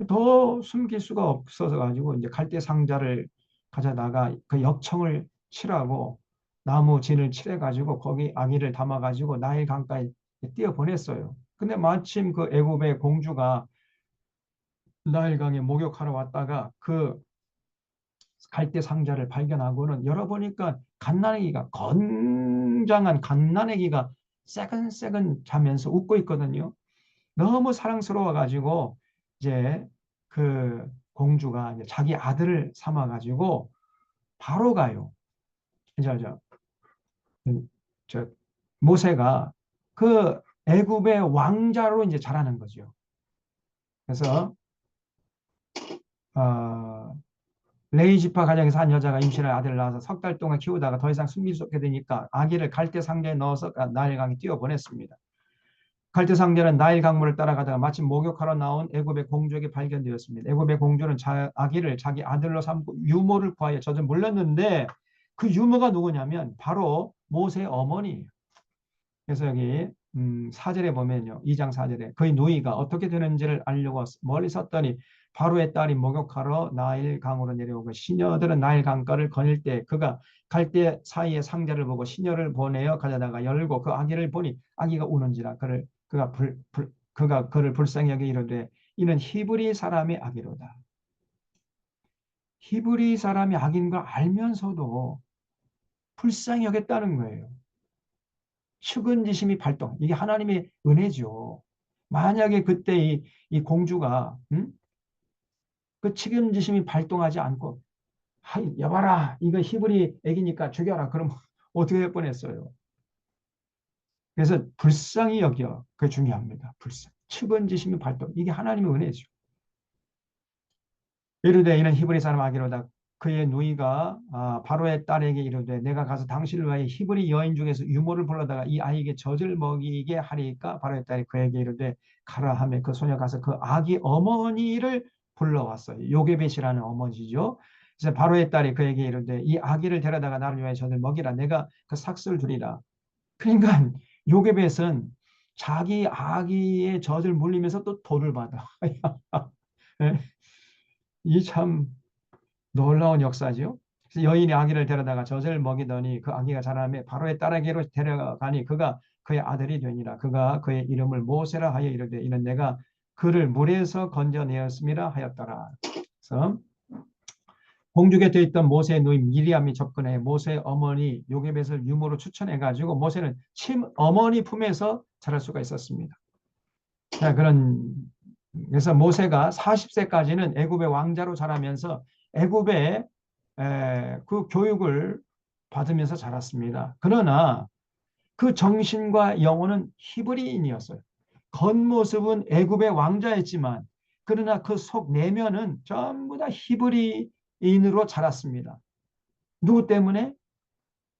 더 숨길 수가 없어서 가지고 이제 갈대 상자를 가져다가 그 역청을 칠하고 나무 진을 칠해 가지고 거기 아기를 담아 가지고 나일 강가에 띄어 보냈어요. 근데 마침 그 애굽의 공주가 나일강에 목욕하러 왔다가 그 갈대 상자를 발견하고는 열어보니까 갓난아기가 건장한 갓난아기가 새근새근 자면서 웃고 있거든요. 너무 사랑스러워 가지고 이제 그 공주가 이제 자기 아들을 삼아 가지고 바로 가요. 이제 저 모세가 그 애굽의 왕자로 이제 자라는 거죠. 그래서 어, 레위 지파 가정에서 한 여자가 임신할 아들을 낳아서 석 달 동안 키우다가 더 이상 숨길 수 없게 되니까 아기를 갈대 상자에 넣어서 나일강에 띄워 보냈습니다. 갈대 상자는 나일 강물을 따라가다가 마침 목욕하러 나온 애굽의 공주에게 발견되었습니다. 애굽의 공주는 아기를 자기 아들로 삼고 유모를 구하여 젖을 물렸는데 그 유모가 누구냐면 바로 모세의 어머니예요. 그래서 여기 4절에 보면요. 2장 4절에 그의 누이가 어떻게 되는지를 알려고 멀리 섰더니 바로의 딸이 목욕하러 나일 강으로 내려오고 시녀들은 나일 강가를 거닐 때 그가 갈 때 사이에 상자를 보고 시녀를 보내어 가져다가 열고 그 아기를 보니 아기가 우는지라 그가 그를 불쌍히 여겨 이르되 이는 히브리 사람의 아기로다. 히브리 사람이 아기인 걸 알면서도 불쌍히 여겼다는 거예요. 측은지심이 발동. 이게 하나님의 은혜죠. 만약에 그때 이 공주가 그 측은지심이 발동하지 않고 하이 여봐라 이거 히브리 애기니까 죽여라 그럼 어떻게 될 뻔했어요. 그래서 불쌍히 여겨. 그게 중요합니다. 불쌍. 측은지심이 발동. 이게 하나님의 은혜죠. 이르되 이는 히브리 사람 아기로다. 그의 누이가 바로의 딸에게 이르되 내가 가서 당신을 위하여 히브리 여인 중에서 유모를 불러다가 이 아이에게 젖을 먹이게 하리까. 바로의 딸이 그에게 이르되 가라 하며 그 소녀 가서 그 아기 어머니를 불러왔어요. 요게벳이라는 어머니죠. 그래서 바로의 딸이 그에게 이르되 이 아기를 데려다가 나를 위하여 젖을 먹이라. 내가 그 삭슬 두리라. 그러니까 요게벳은 자기 아기의 젖을 물리면서 또 돈을 받아. 이 참 놀라운 역사죠. 그래서 여인이 아기를 데려다가 젖을 먹이더니 그 아기가 자라매 바로의 딸에게로 데려가니 그가 그의 아들이 되니라. 그가 그의 이름을 모세라 하여 이르되 이는 내가 그를 물에서 건져내었음이라 하였더라. 그래서 공주 곁에 있던 모세의 누이 미리암이 접근해 모세의 어머니 요게벳을 유모로 추천해 가지고 모세는 침 어머니 품에서 자랄 수가 있었습니다. 자, 그래서 모세가 40세까지는 애굽의 왕자로 자라면서 애굽의 그 교육을 받으면서 자랐습니다. 그러나 그 정신과 영혼은 히브리인이었어요. 겉모습은 애굽의 왕자였지만 그러나 그 속 내면은 전부 다 히브리인으로 자랐습니다. 누구 때문에?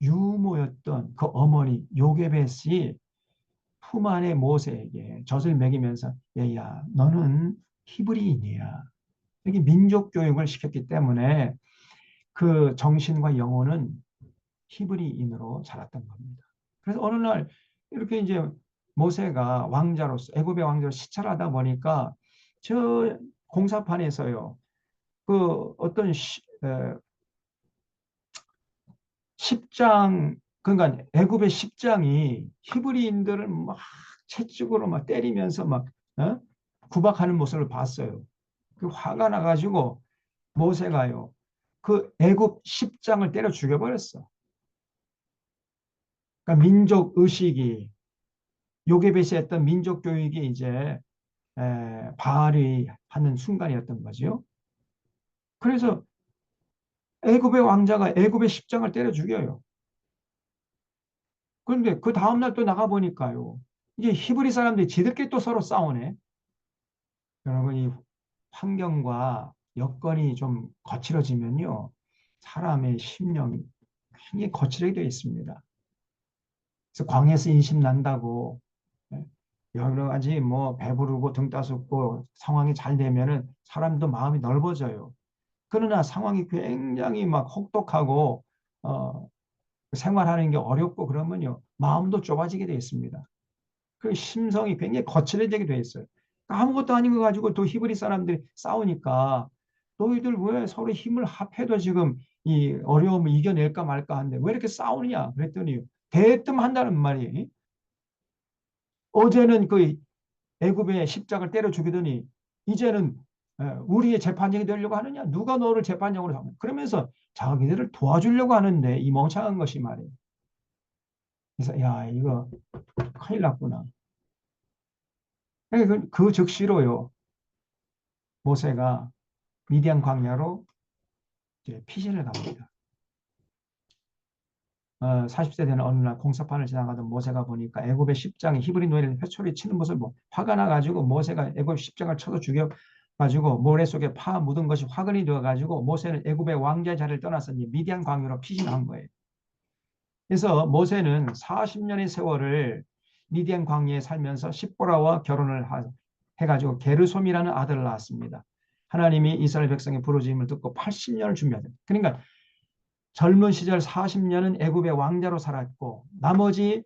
유모였던 그 어머니 요게벳이 품 안에 모세에게 젖을 먹이면서 얘야 너는 히브리인이야. 이렇게 민족 교육을 시켰기 때문에 그 정신과 영혼은 히브리인으로 자랐던 겁니다. 그래서 어느 날 이렇게 이제 모세가 왕자로서 애굽의 왕자로 시찰하다 보니까 저 공사판에서요. 그 어떤 십장 그러니까 애굽의 십장이 히브리인들을 막 채찍으로 막 때리면서 막 구박하는 모습을 봤어요. 그 화가 나가지고 모세가요. 그 애굽 십장을 때려 죽여버렸어. 그러니까 민족 의식이 요게벳이 했던 민족 교육이 이제 발휘하는 순간이었던 거죠. 그래서 애굽의 왕자가 애굽의 십장을 때려 죽여요. 그런데 그 다음날 또 나가보니까요. 이제 히브리 사람들이 지들끼리 또 서로 싸우네. 여러분, 이 환경과 여건이 좀 거칠어지면요. 사람의 심령이 굉장히 거칠게 되어 있습니다. 그래서 광야에서 인심 난다고 여러 가지 뭐 배부르고 등 따숩고 상황이 잘 되면은 사람도 마음이 넓어져요. 그러나 상황이 굉장히 막 혹독하고 생활하는 게 어렵고 그러면요 마음도 좁아지게 되어 있습니다. 그 심성이 굉장히 거칠어지게 되어 있어요. 아무것도 아닌 거 가지고 또 히브리 사람들이 싸우니까 너희들 왜 서로 힘을 합해도 지금 이 어려움을 이겨낼까 말까 하는데 왜 이렇게 싸우느냐 그랬더니 대뜸 한다는 말이 어제는 그 애굽의 십장을 때려 죽이더니 이제는 우리의 재판장이 되려고 하느냐? 누가 너를 재판장으로 삼는? 그러면서 자기들을 도와주려고 하는데 이 멍청한 것이 말이에요. 그래서 야 이거 큰일 났구나. 그 즉시로요 모세가 미디안 광야로 이제 피신을 갑니다. 40세 되는 어느 날 공사판을 지나가던 모세가 보니까 애굽의 십장이 히브리 노예를 회초리 치는 모습을 화가 나가지고 모세가 애굽 십장을 쳐서 죽여가지고 모래 속에 파 묻은 것이 화근이 되어가지고 모세는 애굽의 왕자 자리를 떠나서 미디안 광야로 피신한 거예요. 그래서 모세는 40년의 세월을 미디안 광야에 살면서 십보라와 결혼을 해가지고 게르솜이라는 아들을 낳았습니다. 하나님이 이스라엘 백성의 부르짖음을 듣고 80년을 준비하다. 그러니까 젊은 시절 40년은 애굽의 왕자로 살았고 나머지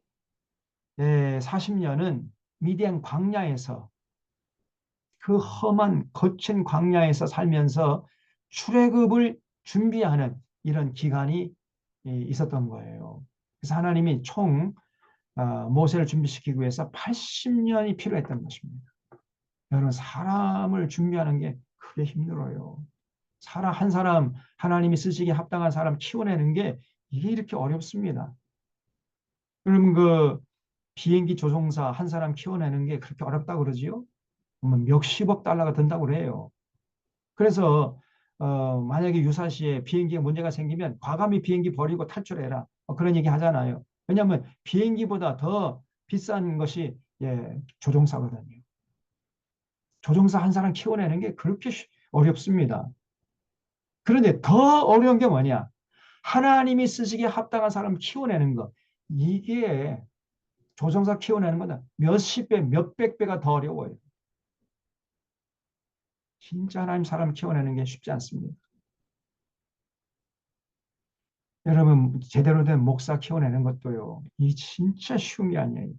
40년은 미디안 광야에서 그 험한 거친 광야에서 살면서 출애굽을 준비하는 이런 기간이 있었던 거예요. 그래서 하나님이 총 모세를 준비시키기 위해서 80년이 필요했던 것입니다. 여러분, 사람을 준비하는 게 그게 힘들어요. 사람 한 사람, 하나님이 쓰시기에 합당한 사람 키워내는 게 이게 이렇게 어렵습니다. 그럼 그 비행기 조종사 한 사람 키워내는 게 그렇게 어렵다고 그러지요? 뭐 몇십억 달러가 든다고 그래요. 그래서 만약에 유사시에 비행기에 문제가 생기면 과감히 비행기 버리고 탈출해라. 그런 얘기 하잖아요. 왜냐하면 비행기보다 더 비싼 것이 조종사거든요. 조종사 한 사람 키워내는 게 그렇게 어렵습니다. 그런데 더 어려운 게 뭐냐? 하나님이 쓰시기에 합당한 사람 키워내는 것. 이게 조종사 키워내는 것보다 몇십 배, 몇백 배가 더 어려워요. 진짜 하나님 사람 키워내는 게 쉽지 않습니다. 여러분, 제대로 된 목사 키워내는 것도요, 이 진짜 쉬운 게 아니에요.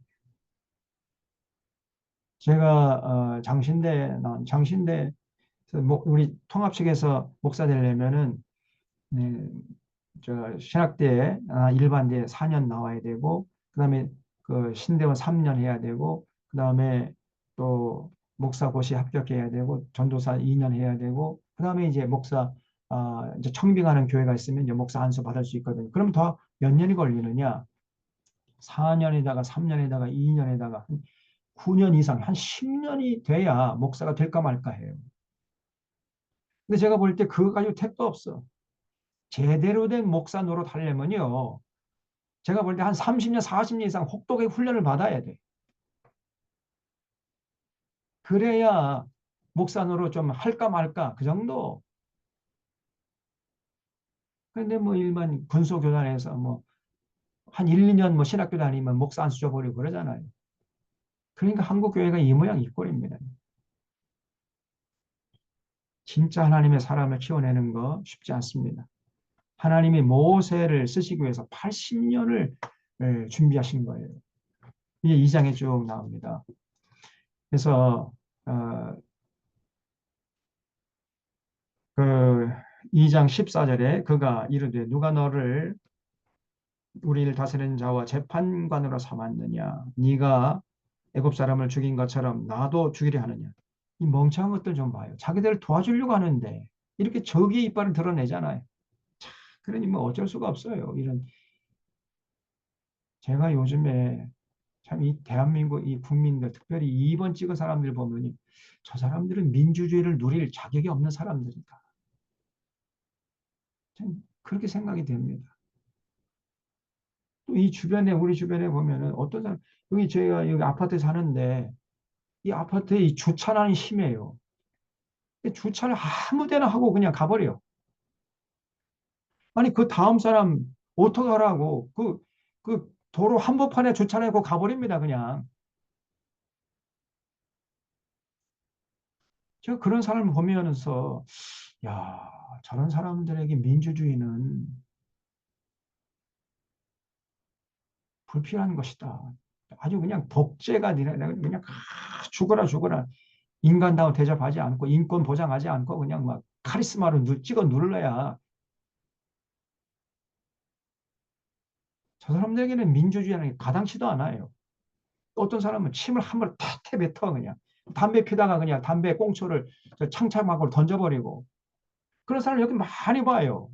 제가 장신대 우리 통합 측에서 목사 되려면은 네, 저 신학대에 일반대 4년 나와야 되고, 그다음에 그 신대원 3년 해야 되고, 그다음에 또 목사고시 합격해야 되고, 전도사 2년 해야 되고, 그다음에 이제 목사 이제 청빙하는 교회가 있으면 이제 목사 안수 받을 수 있거든요. 그럼 더 몇 년이 걸리느냐? 4년에다가 3년에다가 2년에다가 한 9년 이상, 한 10년이 돼야 목사가 될까 말까 해요. 근데 제가 볼 때 그거 가지고 택도 없어. 제대로 된 목사 노릇 하려면요. 제가 볼 때 한 30년, 40년 이상 혹독하게 훈련을 받아야 돼. 그래야 목사 노릇 좀 할까 말까 그 정도. 근데 뭐 일반 군소교단에서 뭐 한 1, 2년 뭐 신학교 다니면 목사 안수 줘버리고 그러잖아요. 그러니까 한국 교회가 이 모양 이 꼴입니다. 진짜 하나님의 사람을 키워내는 거 쉽지 않습니다. 하나님이 모세를 쓰시기 위해서 80년을 준비하신 거예요. 이게 2장에 쭉 나옵니다. 그래서 어, 그 2장 14절에 그가 이르되 누가 너를 우리를 다스리는 자와 재판관으로 삼았느냐? 네가 애굽 사람을 죽인 것처럼 나도 죽이려 하느냐? 이 멍청한 것들 좀 봐요. 자기들 도와주려고 하는데 이렇게 적의 이빨을 드러내잖아요. 그러니 뭐 어쩔 수가 없어요. 이런 제가 요즘에 참 이 대한민국 이 국민들 특별히 2번 찍은 사람들 보면 저 사람들은 민주주의를 누릴 자격이 없는 사람들이다. 참 그렇게 생각이 됩니다. 또 이 주변에 우리 주변에 보면은 어떤 사람 여기 저희가 여기 아파트에 사는데 이 아파트에 이 주차난이 심해요. 주차를 아무 데나 하고 그냥 가버려. 아니 그 다음 사람 어떻게 하라고 그 도로 한복판에 주차해고 가버립니다 그냥. 제가 그런 사람을 보면서 야 저런 사람들에게 민주주의는 불필요한 것이다. 아주 그냥 독재가 아니라 그냥 죽어라 죽어라. 인간다운 대접하지 않고 인권 보장하지 않고 그냥 막 카리스마로 찍어 눌러야 저 사람들에게는 민주주의라는 게 가당치도 않아요. 어떤 사람은 침을 한 번 탁 뱉어 그냥 담배 피다가 그냥 담배 꽁초를 창창막으로 던져버리고 그런 사람 여기 많이 봐요.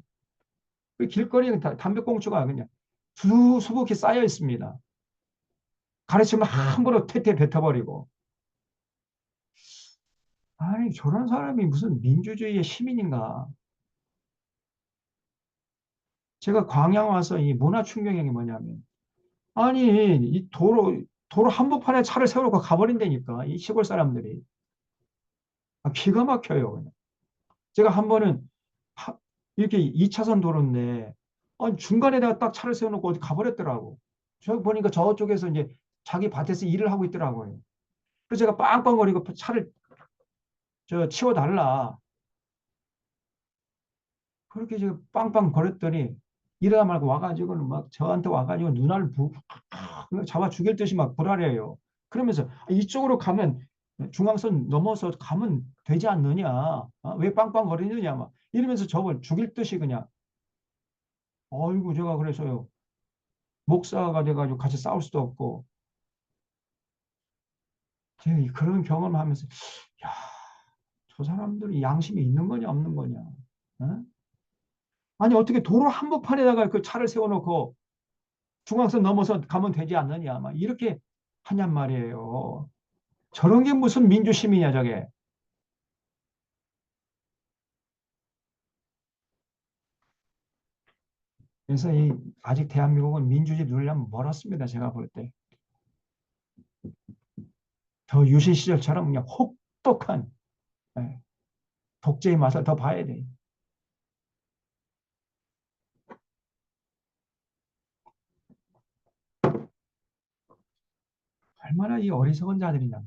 그 길거리에 담배 꽁초가 그냥 수북히 쌓여 있습니다. 가르치면 함부로 퇴퇴 뱉어버리고 아니 저런 사람이 무슨 민주주의의 시민인가. 제가 광양 와서 이 문화 충격이 뭐냐면 아니 이 도로 한복판에 차를 세워놓고 가버린다니까 이 시골 사람들이 기가 막혀요. 그냥. 제가 한 번은 이렇게 2차선 도로인데 중간에다가 딱 차를 세워놓고 어디 가버렸더라고. 저 보니까 저쪽에서 이제 자기 밭에서 일을 하고 있더라고요. 그래서 제가 빵빵거리고 차를 치워달라. 그렇게 제가 빵빵 거렸더니 일하다 말고 와가지고는 막 저한테 와가지고 눈알 잡아 죽일 듯이 막 불아려요. 그러면서 이쪽으로 가면 중앙선 넘어서 가면 되지 않느냐? 왜 빵빵거리느냐? 막 이러면서 저걸 죽일 듯이 그냥 어이구 제가 그래서요 목사가 돼가지고 같이 싸울 수도 없고 제가 그런 경험하면서 야, 저 사람들이 양심이 있는 거냐 없는 거냐? 어? 아니 어떻게 도로 한복판에다가 그 차를 세워놓고 중앙선 넘어서 가면 되지 않느냐? 막 이렇게 하냔 말이에요. 저런 게 무슨 민주시민이야 저게. 그래서 아직 대한민국은 민주주의 누리려면 멀었습니다. 제가 볼 때. 더 유신 시절처럼 그냥 혹독한 예, 독재의 맛을 더 봐야 돼. 얼마나 이 어리석은 자들이냐.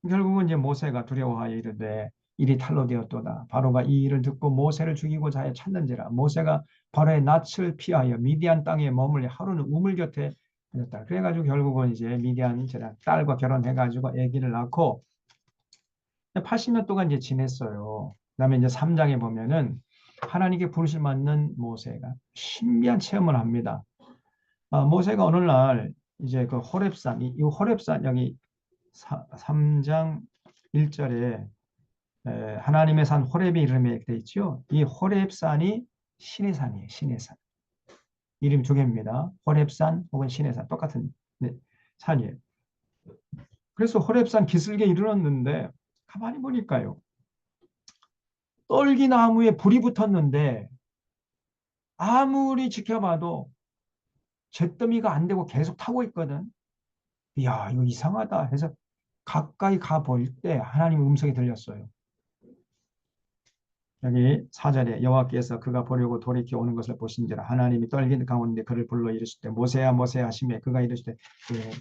결국은 이제 모세가 두려워하여 이르되 일이 탈로 되었도다. 바로가 이 일을 듣고 모세를 죽이고자 하여 찾는지라. 모세가 바로의 낯을 피하여 미디안 땅에 머물러 하루는 우물 곁에 있었다. 그래가지고 결국은 이제 미디안 딸과 결혼해가지고 아기를 낳고 80년 동안 이제 지냈어요. 그다음에 이제 3장에 보면은 하나님께 부르심 받는 모세가 신비한 체험을 합니다. 모세가 어느 날 이제 그 호렙산, 이 호렙산 여기 3장 1절에 하나님의 산 호렙이 이름에 되어 있죠. 이 호렙산이 신의 산이에요. 신의 산. 이름 두 개입니다. 호렙산 혹은 신의 산 똑같은 네, 산이에요. 그래서 호렙산 기슭에 이르렀는데 가만히 보니까요. 떨기나무에 불이 붙었는데 아무리 지켜봐도 잿더미가 안 되고 계속 타고 있거든. 이야, 이거 이상하다 해서 가까이 가 볼 때 하나님의 음성이 들렸어요. 여기 4절에 여호와께서 그가 보려고 돌이켜 오는 것을 보신지라 하나님이 떨긴 가운데 그를 불러 이르실 때 모세야 모세야 하시매 그가 이르실 때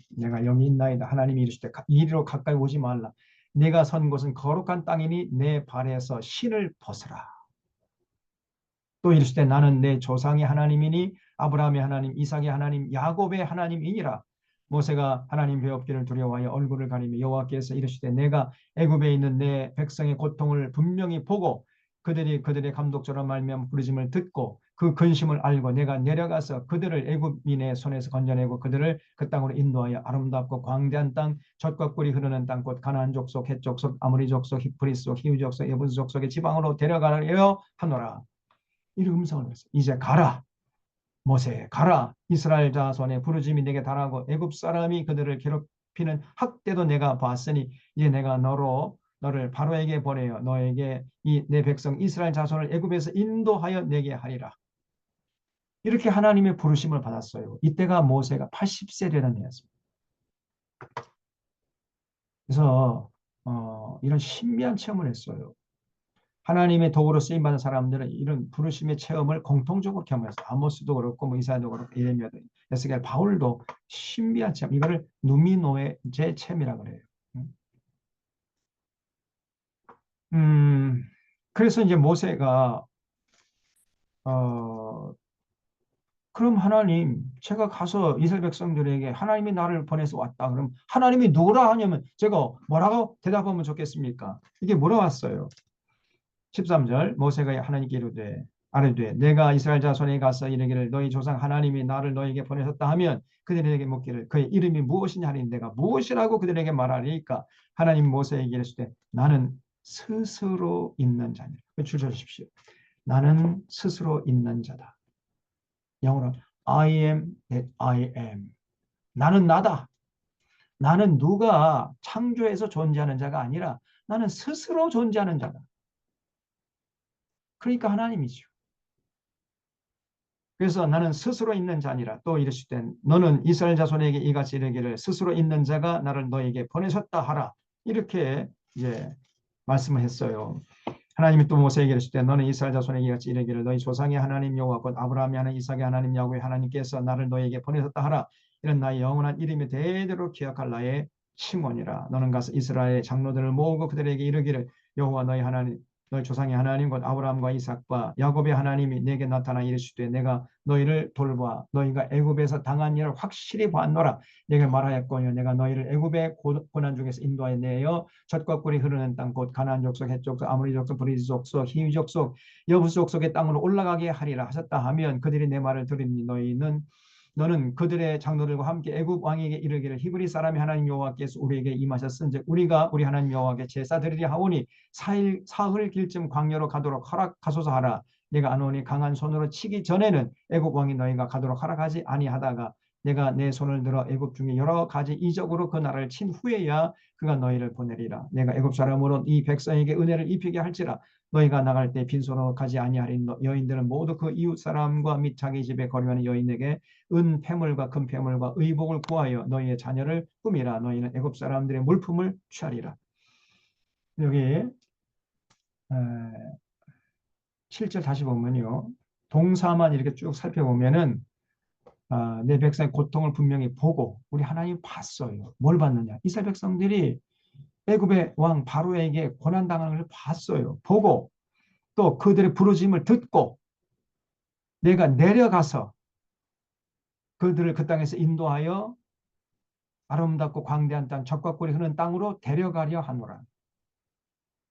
내가 여기 있나이다. 하나님이 이르실 때 이리로 가까이 오지 말라. 내가 선 곳은 거룩한 땅이니 내 발에서 신을 벗으라. 또 이르실 때 나는 내 조상의 하나님이니 아브라함의 하나님, 이삭의 하나님, 야곱의 하나님이니라. 모세가 하나님 배웁기를 두려워하여 얼굴을 가리며 여호와께서 이르실 때 내가 애굽에 있는 내 백성의 고통을 분명히 보고 그들이 그들의 감독처럼 말미암아 부르심을 듣고 그 근심을 알고 내가 내려가서 그들을 애굽인의 손에서 건져내고 그들을 그 땅으로 인도하여 아름답고 광대한 땅 젖과 꿀이 흐르는 땅 곧 가나안 족속, 헷 족속, 아모리 족속, 히브리 족, 히위 족속, 예부스 족속의 지방으로 데려가려 하노라. 이 음성을 했어요. 이제 가라. 모세 가라. 이스라엘 자손의 부르짐이 내게 달하고 애굽 사람이 그들을 괴롭히는 학대도 내가 봤으니 이제 내가 너를 바로에게 보내어 너에게 이 내 백성 이스라엘 자손을 애굽에서 인도하여 내게 하리라. 이렇게 하나님의 부르심을 받았어요. 이때가 모세가 80세 되던 해였습니다. 그래서 이런 신비한 체험을 했어요. 하나님의 도구로 쓰임받은 사람들은 이런 부르심의 체험을 공통적으로 경험했어요. 아모스도 그렇고 뭐 이사야도 그렇고 예레미야도 에스겔 바울도 신비한 체험 이거를 누미노의 체험이라고 그래요. 음, 그래서 이제 모세가 어, 그럼 하나님 제가 가서 이스라엘 백성들에게 하나님이 나를 보내서 왔다. 그럼 하나님이 누구라 하냐면 제가 뭐라고 대답하면 좋겠습니까? 이게 물어봤어요. 13절 모세가 하나님께 이르되 아뢰되 내가 이스라엘 자손에 가서 이르기를 너희 조상 하나님이 나를 너에게 보내셨다 하면 그들에게 묻기를 그의 이름이 무엇이냐 하니 내가 무엇이라고 그들에게 말하리까 하나님 모세에게 이르시되 나는 스스로 있는 자니라. 줄여주십시오. 나는 스스로 있는 자다. 영어로 I am that I am. 나는 나다. 나는 누가 창조해서 존재하는 자가 아니라 나는 스스로 존재하는 자다. 그러니까 하나님이죠. 그래서 나는 스스로 있는 자니라. 또 이르실 땐 너는 이스라엘 자손에게 이같이 이르기를 스스로 있는 자가 나를 너에게 보내셨다 하라. 이렇게 이제 말씀을 했어요. 하나님이 또 모세에게 이르실 때 너는 이스라엘 자손에게 이같이 이르기를 너희 조상의 하나님 여호와 곧 아브라함이 하나님 이삭의 하나님 야훼 하나님께서 나를 너에게 보내셨다 하라. 이런 나의 영원한 이름이 대대로 기억할 나의 칭원이라. 너는 가서 이스라엘 장로들을 모으고 그들에게 이르기를 여호와 너희 하나님 너희 조상의 하나님 곧 아브라함과 이삭과 야곱의 하나님이 내게 나타나 이르시되 내가 너희를 돌봐 너희가 애굽에서 당한 일을 확실히 봤노라. 내게 말하였거니와 내가 너희를 애굽의 고난 중에서 인도하여 내어 젖과 꿀이 흐르는 땅 곧 가나안 족속 헷 족속 아모리 족속 브리스 족속 히위 족속 여부스 족속의 땅으로 올라가게 하리라 하셨다 하면 그들이 내 말을 들으니 너는 그들의 장로들과 함께 애굽 왕에게 이르기를 히브리 사람이 하나님 여호와께서 우리에게 임하셨은즉 우리가 우리 하나님 여호와께 제사 드리려 하오니 사흘 길쯤 광야로 가도록 허락하소서 하라. 내가 안오니 강한 손으로 치기 전에는 애굽 왕이 너희가 가도록 허락하지 아니하다가 내가 내 손을 들어 애굽 중에 여러 가지 이적으로 그 나라를 친 후에야 그가 너희를 보내리라. 내가 애굽 사람으로 이 백성에게 은혜를 입히게 할지라. 너희가 나갈 때 빈손으로 가지 아니하리. 여인들은 모두 그 이웃 사람과 및 자기 집에 거류하는 여인에게 은 패물과 금 패물과 의복을 구하여 너희의 자녀를 꾸미라. 너희는 애굽 사람들의 물품을 취하리라. 여기 7절 다시 보면요. 동사만 이렇게 쭉 살펴보면은 내 백성의 고통을 분명히 보고 우리 하나님 봤어요. 뭘 봤느냐? 이스라엘 백성들이 애굽의 왕 바로에게 고난당하는 걸 봤어요. 보고 또 그들의 부르짖음을 듣고 내가 내려가서 그들을 그 땅에서 인도하여 아름답고 광대한 땅, 젖과 꿀이 흐르는 땅으로 데려가려 하노라.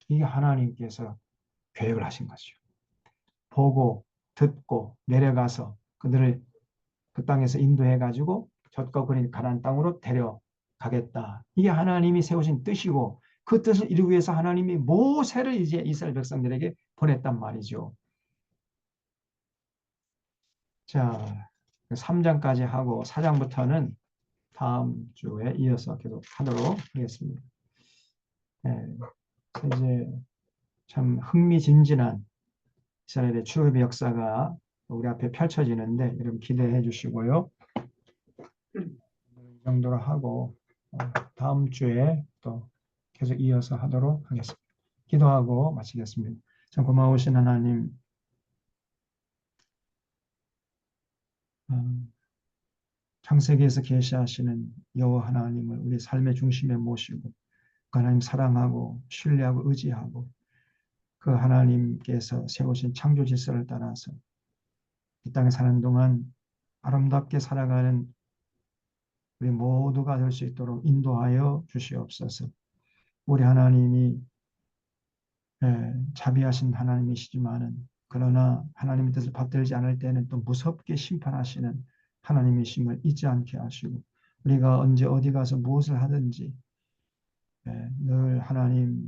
이게 하나님께서 계획을 하신 거죠. 보고 듣고 내려가서 그들을 그 땅에서 인도해가지고 젖과 꿀이 가나안 땅으로 데려가겠다. 이게 하나님이 세우신 뜻이고 그 뜻을 이루기 위해서 하나님이 모세를 이제 이스라엘 백성들에게 보냈단 말이죠. 자, 3장까지 하고 4장부터는 다음 주에 이어서 계속 하도록 하겠습니다. 이제 참 흥미진진한 이스라엘의 출애굽의 역사가 우리 앞에 펼쳐지는데 여러분 기대해 주시고요. 이 정도로 하고 다음 주에 또 계속 이어서 하도록 하겠습니다. 기도하고 마치겠습니다. 참 고마우신 하나님, 창세기에서 계시하시는 여호와 하나님을 우리 삶의 중심에 모시고 그 하나님 사랑하고 신뢰하고 의지하고 그 하나님께서 세우신 창조 질서를 따라서 이 땅에 사는 동안 아름답게 살아가는 우리 모두가 될 수 있도록 인도하여 주시옵소서. 우리 하나님이 자비하신 하나님이시지만은 그러나 하나님의 뜻을 받들지 않을 때는 또 무섭게 심판하시는 하나님이심을 잊지 않게 하시고 우리가 언제 어디 가서 무엇을 하든지 늘 하나님의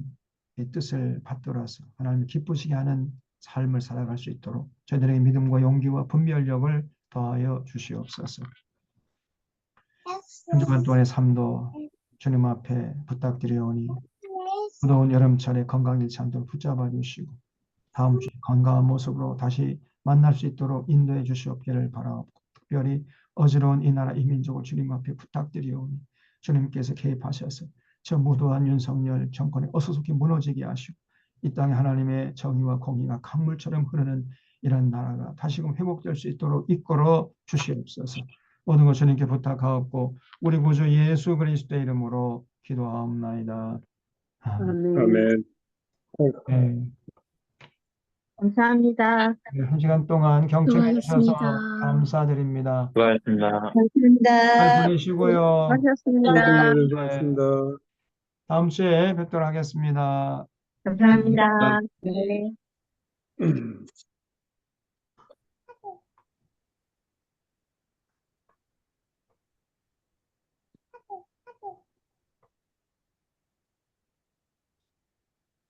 뜻을 받들어서 하나님을 기쁘시게 하는 삶을 살아갈 수 있도록 저희들에게 믿음과 용기와 분별력을 더하여 주시옵소서. 한 주간 동안의 삶도 주님 앞에 부탁드리오니 무더운 여름철에 건강 잃지 않도록 붙잡아 주시고 다음 주에 건강한 모습으로 다시 만날 수 있도록 인도해 주시옵기를 바라옵고 특별히 어지러운 이 나라 이 민족을 주님 앞에 부탁드리오니 주님께서 개입하셔서 저 무도한 윤석열 정권에 어수선히 무너지게 하시고 이 땅에 하나님의 정의와 공의가 강물처럼 흐르는 이런 나라가 다시금 회복될 수 있도록 이끌어 주시옵소서. 모든 것 주님께 부탁하옵고 우리 구주 예수 그리스도의 이름으로 기도하옵나이다. 아멘. 네. 감사합니다. 네, 한 시간 동안 경청해 주셔서 수고하셨습니다. 감사드립니다. 수고하셨습니다. 잘 감사합니다. 보내시고요. 수고하셨습니다. 수고하셨습니다. 다음 주에 뵙도록 하겠습니다. 감사합니다. 네.